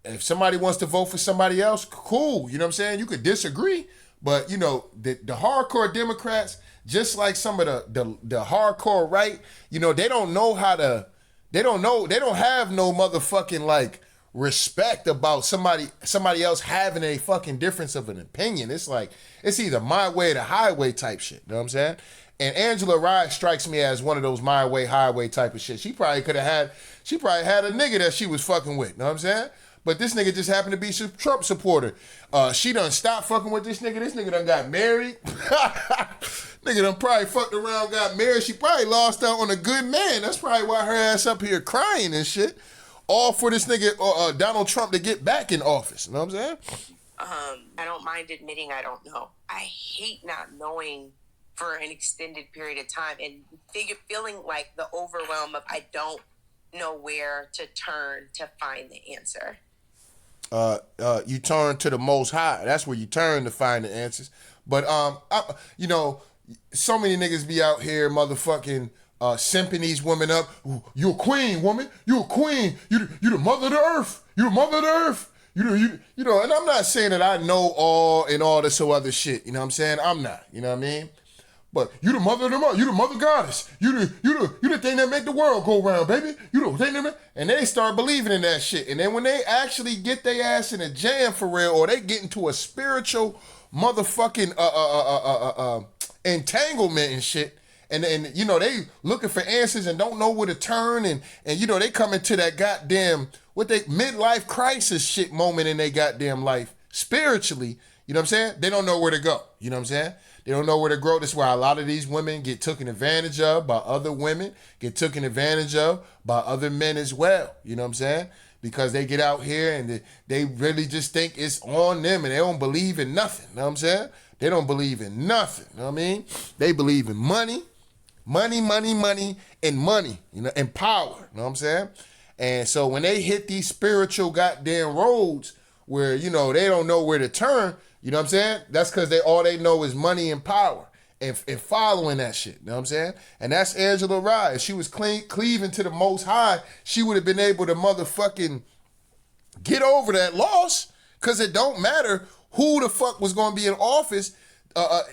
[SPEAKER 1] If somebody wants to vote for somebody else, cool. You know what I'm saying? You could disagree, but, you know, the hardcore Democrats, just like some of the hardcore right, you know, they don't have no motherfucking, like, respect about somebody else having a fucking difference of an opinion. It's like, it's either my way or the highway type shit. You know what I'm saying? And Angela Rye strikes me as one of those my way, highway type of shit. She probably had a nigga that she was fucking with. You know what I'm saying? But this nigga just happened to be a Trump supporter. She done stopped fucking with this nigga. This nigga done got married. Nigga done probably fucked around, got married. She probably lost out on a good man. That's probably why her ass up here crying and shit. all for this nigga Donald Trump to get back in office. You know what I'm saying?
[SPEAKER 7] I don't mind admitting I don't know. I hate not knowing for an extended period of time and feeling like the overwhelm of I don't know where to turn to find the answer.
[SPEAKER 1] You turn to the Most High. That's where you turn to find the answers. But so many niggas be out here motherfucking simping these women up. You a queen, woman. You a queen. You the mother of the earth. You the mother of the earth. You know, and I'm not saying that I know all this other shit. You know what I'm saying? I'm not. You know what I mean? But you the mother of the mother. You the mother goddess. You the thing that make the world go round, baby. You the thing that and they start believing in that shit. And then when they actually get their ass in a jam for real, or they get into a spiritual motherfucking entanglement and shit, and you know they looking for answers and don't know where to turn, and you know they come into that goddamn midlife crisis shit moment in their goddamn life spiritually. You know what I'm saying? They don't know where to go. You know what I'm saying? They don't know where to grow. That's why a lot of these women get taken advantage of by other women, get taken advantage of by other men as well. You know what I'm saying? Because they get out here and they really just think it's on them and they don't believe in nothing. You know what I'm saying? They don't believe in nothing. You know what I mean? They believe in money, and money, you know, and power. You know what I'm saying? And so when they hit these spiritual goddamn roads where, you know, they don't know where to turn, you know what I'm saying? That's because all they know is money and power and following that shit. You know what I'm saying? And that's Angela Rye. If she was cleaving to the Most High, she would have been able to motherfucking get over that loss, because it don't matter who the fuck was going to be in office.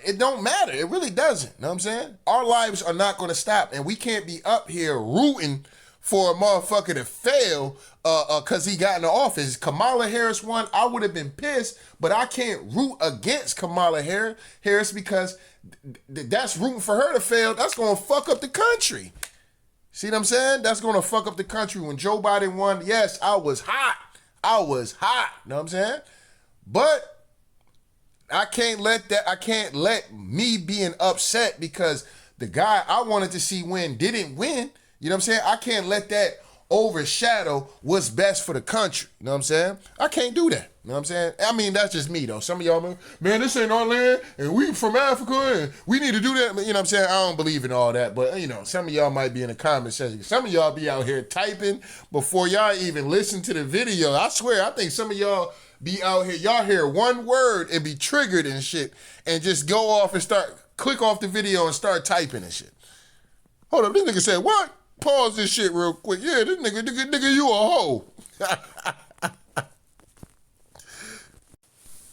[SPEAKER 1] It don't matter. It really doesn't. You know what I'm saying? Our lives are not going to stop, and we can't be up here rooting for a motherfucker to fail because he got in the office. Kamala Harris won. I would have been pissed, but I can't root against Kamala Harris because that's rooting for her to fail. That's going to fuck up the country. See what I'm saying? That's going to fuck up the country. When Joe Biden won, yes, I was hot. You know what I'm saying? But I can't let me being upset because the guy I wanted to see win didn't win. You know what I'm saying? I can't let that overshadow what's best for the country. You know what I'm saying? I can't do that. You know what I'm saying? I mean, that's just me, though. Some of y'all, man, this ain't our land, and we from Africa, and we need to do that. You know what I'm saying? I don't believe in all that, but, you know, some of y'all might be in the comment section. Some of y'all be out here typing before y'all even listen to the video. I swear, I think some of y'all be out here, y'all hear one word and be triggered and shit, and just go off and click off the video and start typing and shit. Hold up, this nigga said, what? Pause this shit real quick. Yeah, this nigga, you a hoe.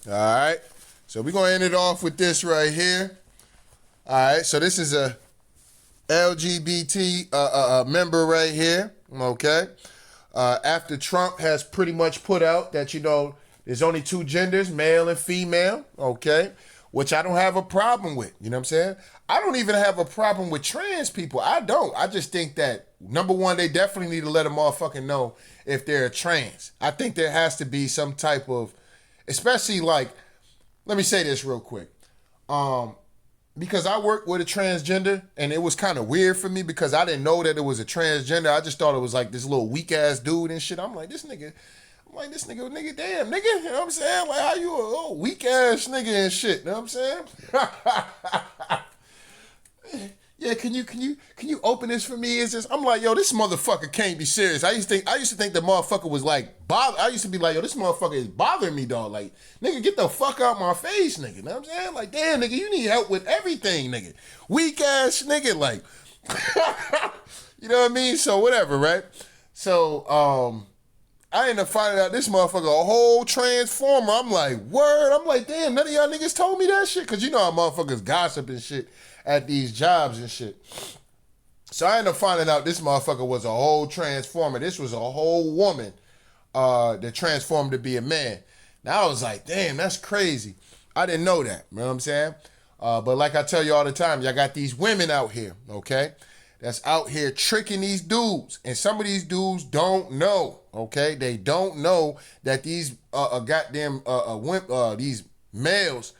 [SPEAKER 1] All right. So we're going to end it off with this right here. All right. So this is a LGBT member right here. Okay. After Trump has pretty much put out that, you know, there's only two genders, male and female. Okay. Which I don't have a problem with. You know what I'm saying? I don't even have a problem with trans people. I don't. I just think that, number one, they definitely need to let a motherfucker know if they're trans. I think there has to be some type of, especially like, let me say this real quick. Because I worked with a transgender and it was kind of weird for me because I didn't know that it was a transgender. I just thought it was like this little weak ass dude and shit. I'm like, nigga, damn, nigga, you know what I'm saying? Like, how you a little weak ass nigga and shit, you know what I'm saying? Yeah, can you open this for me? I'm like, yo, this motherfucker can't be serious. I used to think the motherfucker was like I used to be like, yo, this motherfucker is bothering me, dog. Like, nigga, get the fuck out my face, nigga. You know what I'm saying? Like, damn, nigga, you need help with everything, nigga. Weak ass nigga, like, you know what I mean? So whatever, right? So I ended up finding out this motherfucker a whole transformer. I'm like, word. I'm like, damn, none of y'all niggas told me that shit. Cause you know how motherfuckers gossip and shit at these jobs and shit. So I ended up finding out this motherfucker was a whole transformer. This was a whole woman that transformed to be a man. Now I was like, damn, that's crazy. I didn't know that. You know what I'm saying? But like I tell you all the time, y'all got these women out here, okay? That's out here tricking these dudes. And some of these dudes don't know, okay? They don't know that these these males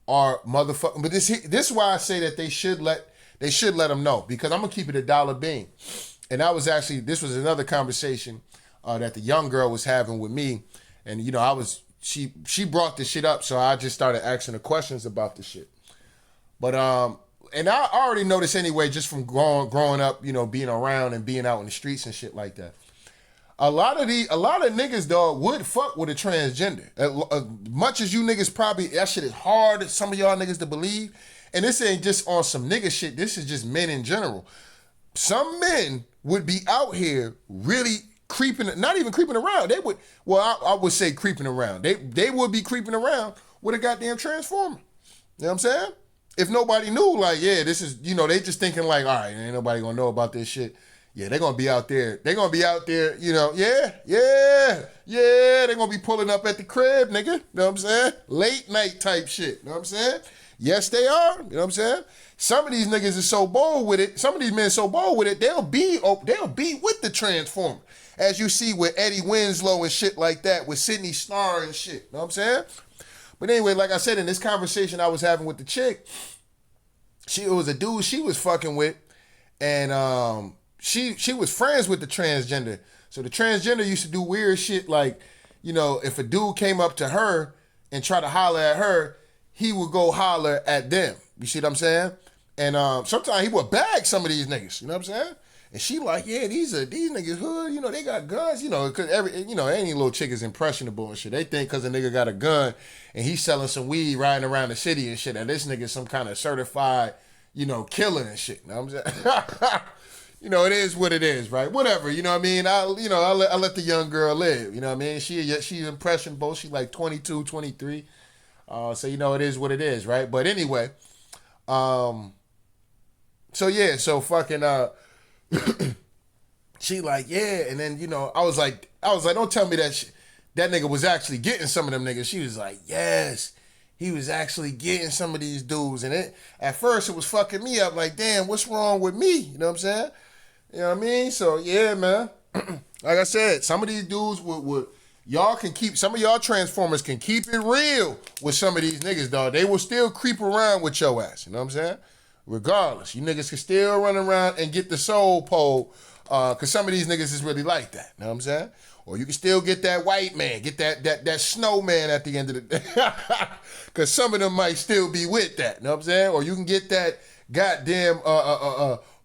[SPEAKER 1] are motherfucking. But this is why I say that they should let them know, because I'm gonna keep it $1 bean. And this was another conversation that the young girl was having with me, and she brought this shit up, so I just started asking her questions about the shit. But and I already know this anyway, just from growing up, being around and being out in the streets and shit like that. A lot of niggas, dog, would fuck with a transgender. As much as you niggas probably, that shit is hard, some of y'all niggas to believe. And this ain't just on some nigga shit. This is just men in general. Some men would be out here really creeping, not even creeping around. They would, I would say creeping around. They would be creeping around with a goddamn transformer. You know what I'm saying? If nobody knew, like, yeah, this is, they just thinking like, all right, ain't nobody gonna know about this shit. Yeah, they're gonna be out there. They're gonna be out there, yeah. They're gonna be pulling up at the crib, nigga. You know what I'm saying? Late night type shit. You know what I'm saying? Yes, they are. You know what I'm saying? Some of these niggas are so bold with it. Some of these men are so bold with it. They'll be with the transformer, as you see with Eddie Winslow and shit like that, with Sydney Starr and shit. You know what I'm saying? But anyway, like I said, in this conversation I was having with the chick, it was a dude she was fucking with, and she was friends with the transgender. So the transgender used to do weird shit like, if a dude came up to her and tried to holler at her, he would go holler at them. You see what I'm saying? And sometimes he would bag some of these niggas. You know what I'm saying? And she like, yeah, these niggas hood. They got guns. Because any little chick is impressionable and shit. They think because a nigga got a gun and he's selling some weed riding around the city and shit, and this nigga some kind of certified, killer and shit. You know what I'm saying? It is what it is, right? Whatever, you know what I mean? I let the young girl live, you know what I mean? She's impressionable. She like 22, 23. So, it is what it is, right? But anyway, so fucking, she like, yeah. And then, I was like, don't tell me that that nigga was actually getting some of them niggas. She was like, yes, he was actually getting some of these dudes. And at first it was fucking me up like, damn, what's wrong with me? You know what I'm saying? You know what I mean? So, yeah, man. Like I said, some of these dudes would y'all can keep, some of y'all transformers can keep it real with some of these niggas, dog. They will still creep around with your ass. You know what I'm saying? Regardless, you niggas can still run around and get the soul pole, because some of these niggas is really like that. You know what I'm saying? Or you can still get that white man, get that snowman at the end of the day. Because some of them might still be with that. You know what I'm saying? Or you can get that goddamn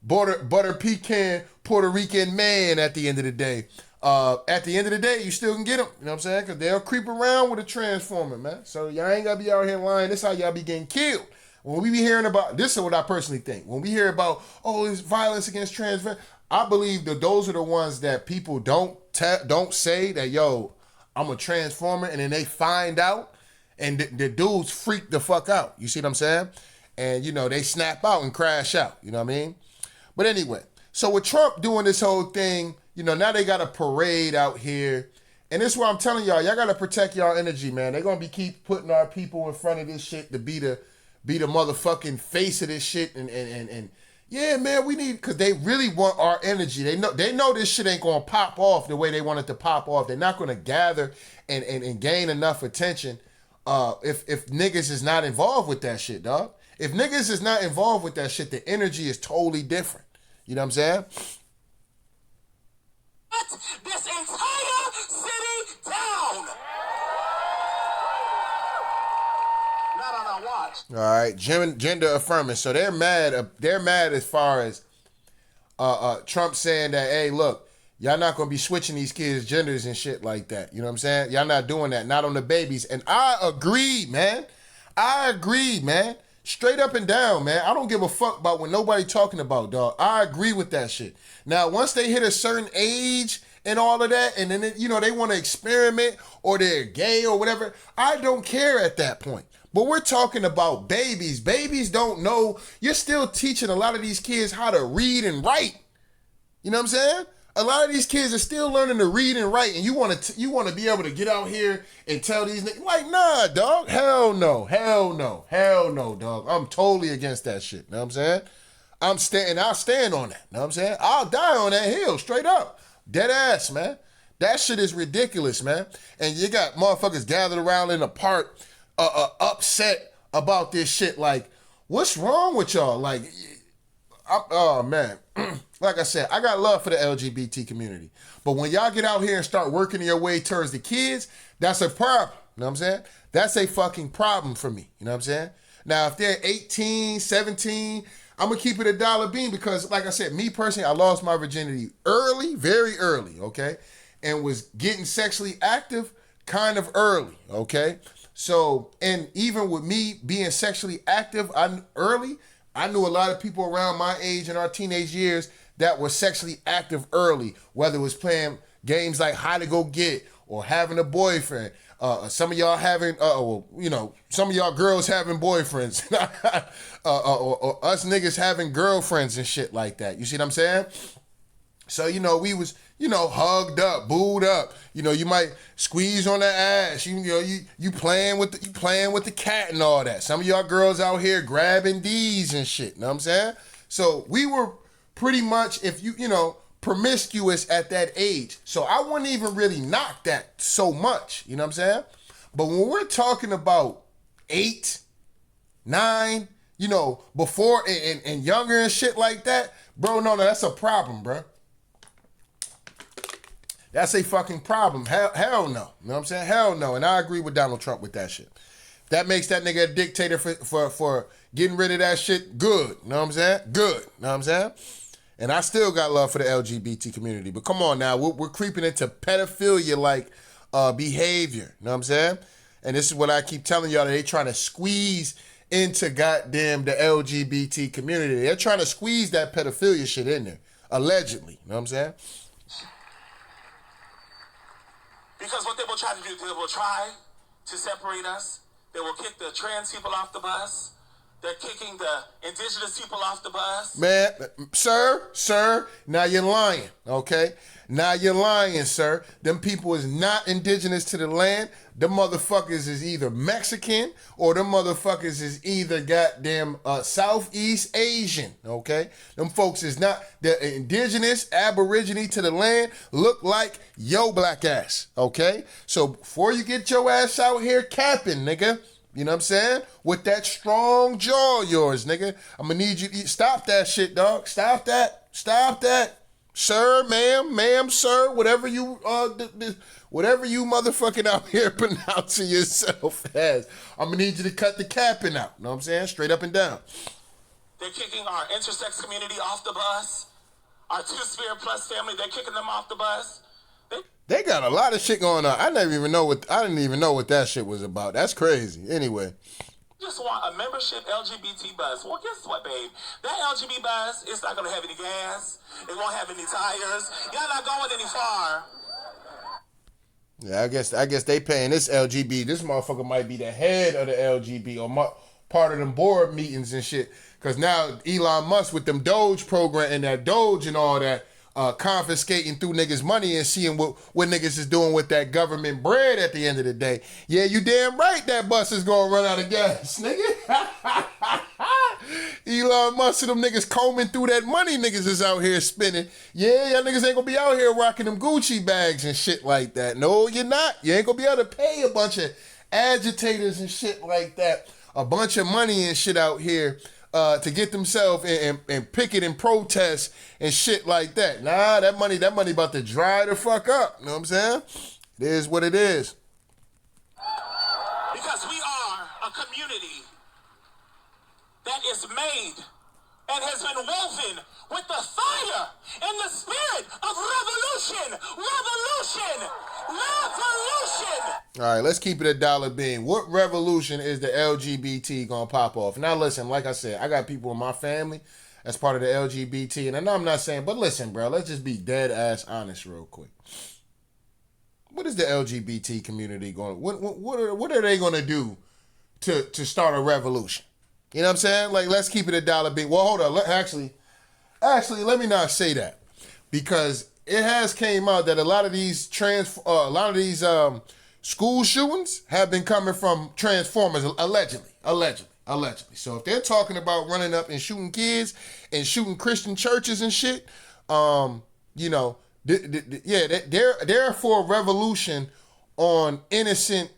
[SPEAKER 1] butter pecan Puerto Rican man at the end of the day. At the end of the day, you still can get them. You know what I'm saying? Because they'll creep around with a transformer, man. So y'all ain't got to be out here lying. This is how y'all be getting killed. When we be hearing about, this is what I personally think. When we hear about, there's violence against trans, I believe that those are the ones that people don't say that, yo, I'm a transformer, and then they find out, and the dudes freak the fuck out. You see what I'm saying? And, they snap out and crash out. You know what I mean? But anyway, so with Trump doing this whole thing, now they got a parade out here. And this is what I'm telling y'all got to protect y'all energy, man. They're going to keep putting our people in front of this shit to be the motherfucking face of this shit. And yeah, man, we need, because they really want our energy. They know this shit ain't going to pop off the way they want it to pop off. They're not going to gather and gain enough attention if niggas is not involved with that shit, dog. If niggas is not involved with that shit, the energy is totally different. You know what I'm saying?
[SPEAKER 8] This entire city down. Not on our watch.
[SPEAKER 1] All right, gender affirming. So they're mad. They're mad as far as Trump saying that, hey, look, y'all not gonna be switching these kids' genders and shit like that. You know what I'm saying? Y'all not doing that. Not on the babies. And I agree, man. Straight up and down, man. I don't give a fuck about what nobody talking about, dog. I agree with that shit. Now, once they hit a certain age and all of that, and then, they want to experiment or they're gay or whatever, I don't care at that point. But we're talking about babies. Babies don't know. You're still teaching a lot of these kids how to read and write. You know what I'm saying? A lot of these kids are still learning to read and write, and you want to be able to get out here and tell these niggas, like, nah, dog, hell no, dog. I'm totally against that shit. You know what I'm saying? I'll stand on that. You know what I'm saying? I'll die on that hill, straight up. Dead ass, man. That shit is ridiculous, man. And you got motherfuckers gathered around in a park, upset about this shit. Like, what's wrong with y'all? Like, oh man, like I said, I got love for the LGBT community. But when y'all get out here and start working your way towards the kids, that's a problem. You know what I'm saying? That's a fucking problem for me. You know what I'm saying? Now, if they're 18, 17, I'm going to keep it $1 because, like I said, me personally, I lost my virginity early, very early, okay? And was getting sexually active kind of early, okay? So, and even with me being sexually active early, I knew a lot of people around my age in our teenage years that were sexually active early, whether it was playing games like How to Go Get or having a boyfriend. Some of y'all having, some of y'all girls having boyfriends, or us niggas having girlfriends and shit like that. You see what I'm saying? So, we was, hugged up, booed up. You might squeeze on the ass. You playing with the cat and all that. Some of y'all girls out here grabbing D's and shit. You know what I'm saying? So we were pretty much, if promiscuous at that age. So I wouldn't even really knock that so much. You know what I'm saying? But when we're talking about 8, 9, before and younger and shit like that, bro, no, that's a problem, bro. That's a fucking problem. Hell no. You know what I'm saying? Hell no. And I agree with Donald Trump with that shit. That makes that nigga a dictator for getting rid of that shit. Good. You know what I'm saying? Good. You know what I'm saying? And I still got love for the LGBT community. But come on now. We're creeping into pedophilia-like behavior. You know what I'm saying? And this is what I keep telling y'all, that they trying to squeeze into goddamn the LGBT community. They're trying to squeeze that pedophilia shit in there. Allegedly. You know what I'm saying?
[SPEAKER 8] Because what they will try to do, they will try to separate us. They will kick the trans people off the bus. They're kicking the indigenous people off the bus.
[SPEAKER 1] Man, sir, now you're lying, okay? Now you're lying, sir. Them people is not indigenous to the land. Them motherfuckers is either Mexican or them motherfuckers is either goddamn Southeast Asian, okay? Them folks is not, they're indigenous, aborigine to the land, look like yo black ass, okay? So before you get your ass out here capping, nigga, you know what I'm saying? With that strong jaw of yours, nigga. I'm gonna need you to stop that shit, dog. Stop that. Sir, ma'am, sir, whatever you motherfucking out here pronouncing yourself as. I'm gonna need you to cut the capping out. You know what I'm saying? Straight up and down.
[SPEAKER 8] They're kicking our intersex community off the bus. Our Two-Spirit Plus family, they're kicking them off the bus.
[SPEAKER 1] They got a lot of shit going on. I didn't even know what that shit was about. That's crazy. Anyway.
[SPEAKER 8] Just want a membership LGBT bus. Well, guess what, babe? That LGBT bus, it's not gonna have any gas. It won't have any tires. Y'all not going any far.
[SPEAKER 1] Yeah, I guess they paying this LGB. This motherfucker might be the head of the LGB or part of them board meetings and shit. Cause now Elon Musk with them Doge program and that Doge and all that, confiscating through niggas' money and seeing what niggas is doing with that government bread at the end of the day. Yeah, you damn right that bus is gonna run out of gas, nigga. Elon Musk and them niggas combing through that money niggas is out here spending. Yeah, y'all niggas ain't gonna be out here rocking them Gucci bags and shit like that. No, you're not. You ain't gonna be able to pay a bunch of agitators and shit like that a bunch of money and shit out here to get themselves and picket and protest and shit like that. Nah, that money about to dry the fuck up. You know what I'm saying? It is what it is.
[SPEAKER 8] Because we are a community that is made and has been woven with the fire and the spirit of revolution.
[SPEAKER 1] All right, let's keep it $1. What revolution is the LGBT gonna pop off? Now listen, like I said, I got people in my family that's part of the LGBT, and I know I'm not saying, but listen, bro, let's just be dead ass honest real quick. What is the LGBT community going? What are they gonna do to start a revolution? You know what I'm saying? Like, let's keep it $1. Well, hold on. Actually, let me not say that, because it has came out that a lot of these school shootings have been coming from Transformers, allegedly. So if they're talking about running up and shooting kids and shooting Christian churches and shit, they're for a revolution on innocent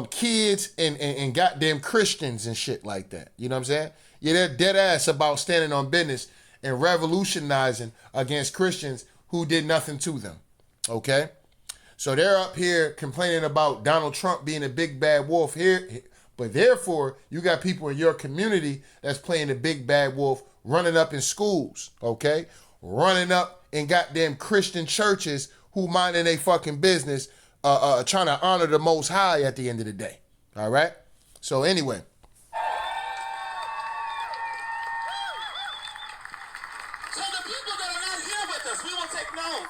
[SPEAKER 1] kids and goddamn Christians and shit like that. You know what I'm saying? Yeah, they're dead ass about standing on business and revolutionizing against Christians who did nothing to them. Okay? So they're up here complaining about Donald Trump being a big bad wolf here, but therefore you got people in your community that's playing the big bad wolf, running up in schools, okay? Running up in goddamn Christian churches who minding their fucking business, trying to honor the Most High at the end of the day. All right? So anyway.
[SPEAKER 8] So the people that are not here with us, we will take note.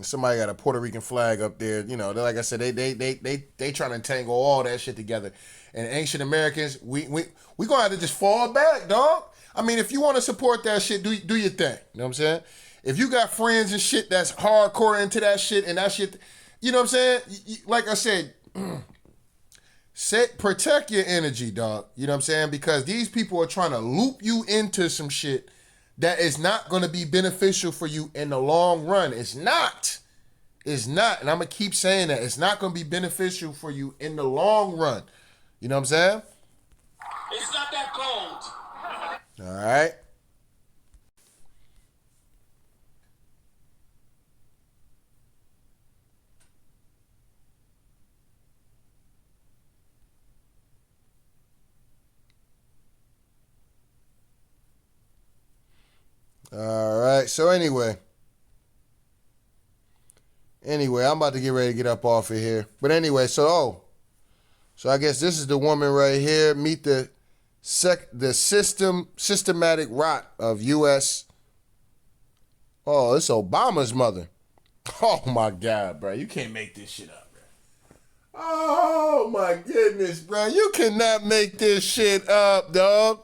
[SPEAKER 1] Somebody got a Puerto Rican flag up there. You know, like I said, they trying to tangle all that shit together. And ancient Americans, we gonna have to just fall back, dog. I mean, if you want to support that shit, do your thing. You know what I'm saying? If you got friends and shit that's hardcore into that shit and that shit, you know what I'm saying? Like I said, protect your energy, dog. You know what I'm saying? Because these people are trying to loop you into some shit that is not going to be beneficial for you in the long run. It's not. It's not. And I'm going to keep saying that. It's not going to be beneficial for you in the long run. You know what I'm saying?
[SPEAKER 8] It's not that cold.
[SPEAKER 1] All right. All right. So anyway, I'm about to get ready to get up off of here. But anyway, so I guess this is the woman right here. Meet the systematic rot of U.S. Oh, it's Obama's mother. Oh my God, bro, you can't make this shit up, bro. Oh my goodness, bro, you cannot make this shit up, dog.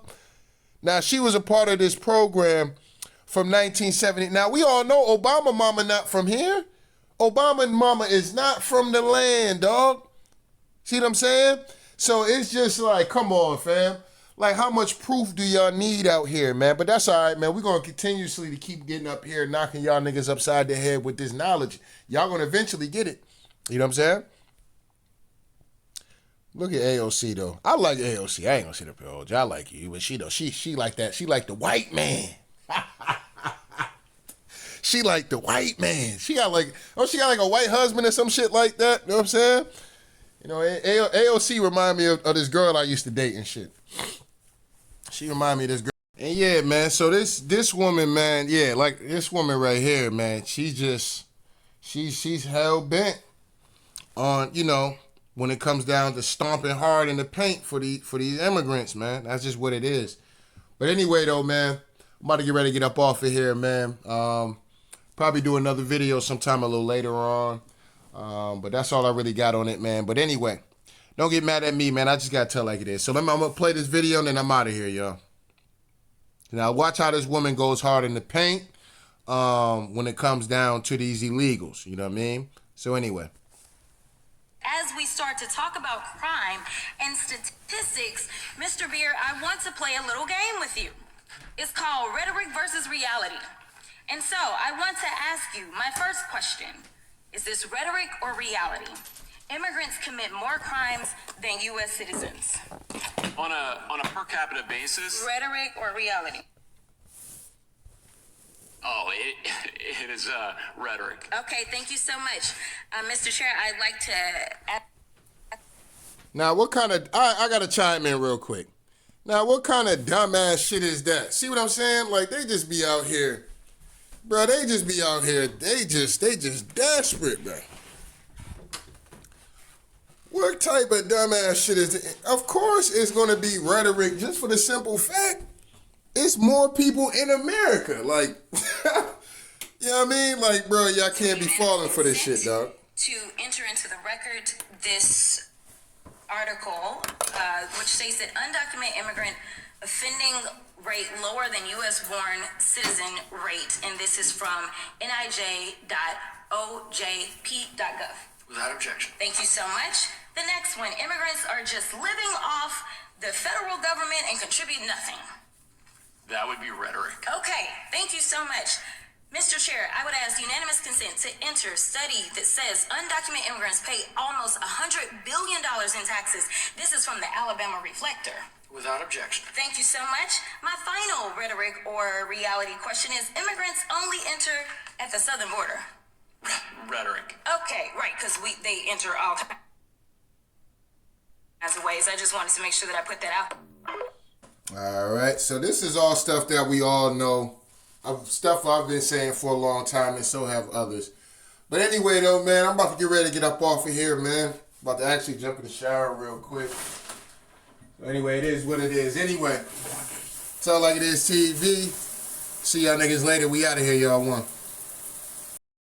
[SPEAKER 1] Now she was a part of this program from 1970. Now, we all know Obama mama not from here. Obama mama is not from the land, dog. See what I'm saying? So it's just like, come on, fam. Like, how much proof do y'all need out here, man? But that's all right, man. We're going to continuously to keep getting up here, knocking y'all niggas upside the head with this knowledge. Y'all going to eventually get it. You know what I'm saying? Look at AOC, though. I like AOC. I ain't going to sit up here, old. I like you. But she, though, she like that. She like the white man. She like the white man. She got like a white husband or some shit like that. You know what I'm saying? You know, AOC remind me of this girl I used to date and shit. She remind me of this girl. And yeah, man, so this woman, man, yeah, like this woman right here, man, she's hell bent on, you know, when it comes down to stomping hard in the paint for these immigrants, man. That's just what it is. But anyway, though, man, I'm about to get ready to get up off of here, man. Probably do another video sometime a little later on. But that's all I really got on it, man. But anyway, don't get mad at me, man. I just got to tell like it is. So I'm going to play this video and then I'm out of here, y'all. Now, watch how this woman goes hard in the paint when it comes down to these illegals. You know what I mean? So anyway.
[SPEAKER 6] As we start to talk about crime and statistics, Mr. Beer, I want to play a little game with you. It's called Rhetoric versus Reality. And so I want to ask you my first question. Is this rhetoric or reality? Immigrants commit more crimes than U.S. citizens.
[SPEAKER 9] On a per capita basis?
[SPEAKER 6] Rhetoric or reality?
[SPEAKER 9] Oh, it is rhetoric.
[SPEAKER 6] Okay, thank you so much. Mr. Chair, I'd like to ask...
[SPEAKER 1] Now, what kind of... I got to chime in real quick. Now, what kind of dumbass shit is that? See what I'm saying? Like, they just be out here... Bro, they just be out here, they just desperate, bro. What type of dumbass shit is it? Of course it's going to be rhetoric just for the simple fact it's more people in America. Like, you know what I mean? Like, bro, y'all can't be falling for this shit, dog.
[SPEAKER 6] To enter into the record this article, which states that undocumented immigrant offending rate lower than U.S.-born citizen rate, and this is from nij.ojp.gov.
[SPEAKER 9] Without objection.
[SPEAKER 6] Thank you so much. The next one, immigrants are just living off the federal government and contribute nothing.
[SPEAKER 9] That would be rhetoric.
[SPEAKER 6] Okay, thank you so much. Mr. Chair, I would ask unanimous consent to enter study that says undocumented immigrants pay almost $100 billion in taxes. This is from the Alabama Reflector.
[SPEAKER 9] Without objection.
[SPEAKER 3] Thank you so much. My final rhetoric or reality question is immigrants only enter at the southern border.
[SPEAKER 9] Rhetoric.
[SPEAKER 3] Okay, right, because they enter all kinds of ways. I just wanted to make sure that I put that out.
[SPEAKER 1] All right, so this is all stuff that we all know, stuff I've been saying for a long time, and so have others. But anyway, though, man, I'm about to get ready to get up off of here, man. About to actually jump in the shower real quick. So anyway, it is what it is. Anyway, Tell Like It Is TV. See y'all niggas later. We out of here, y'all. One.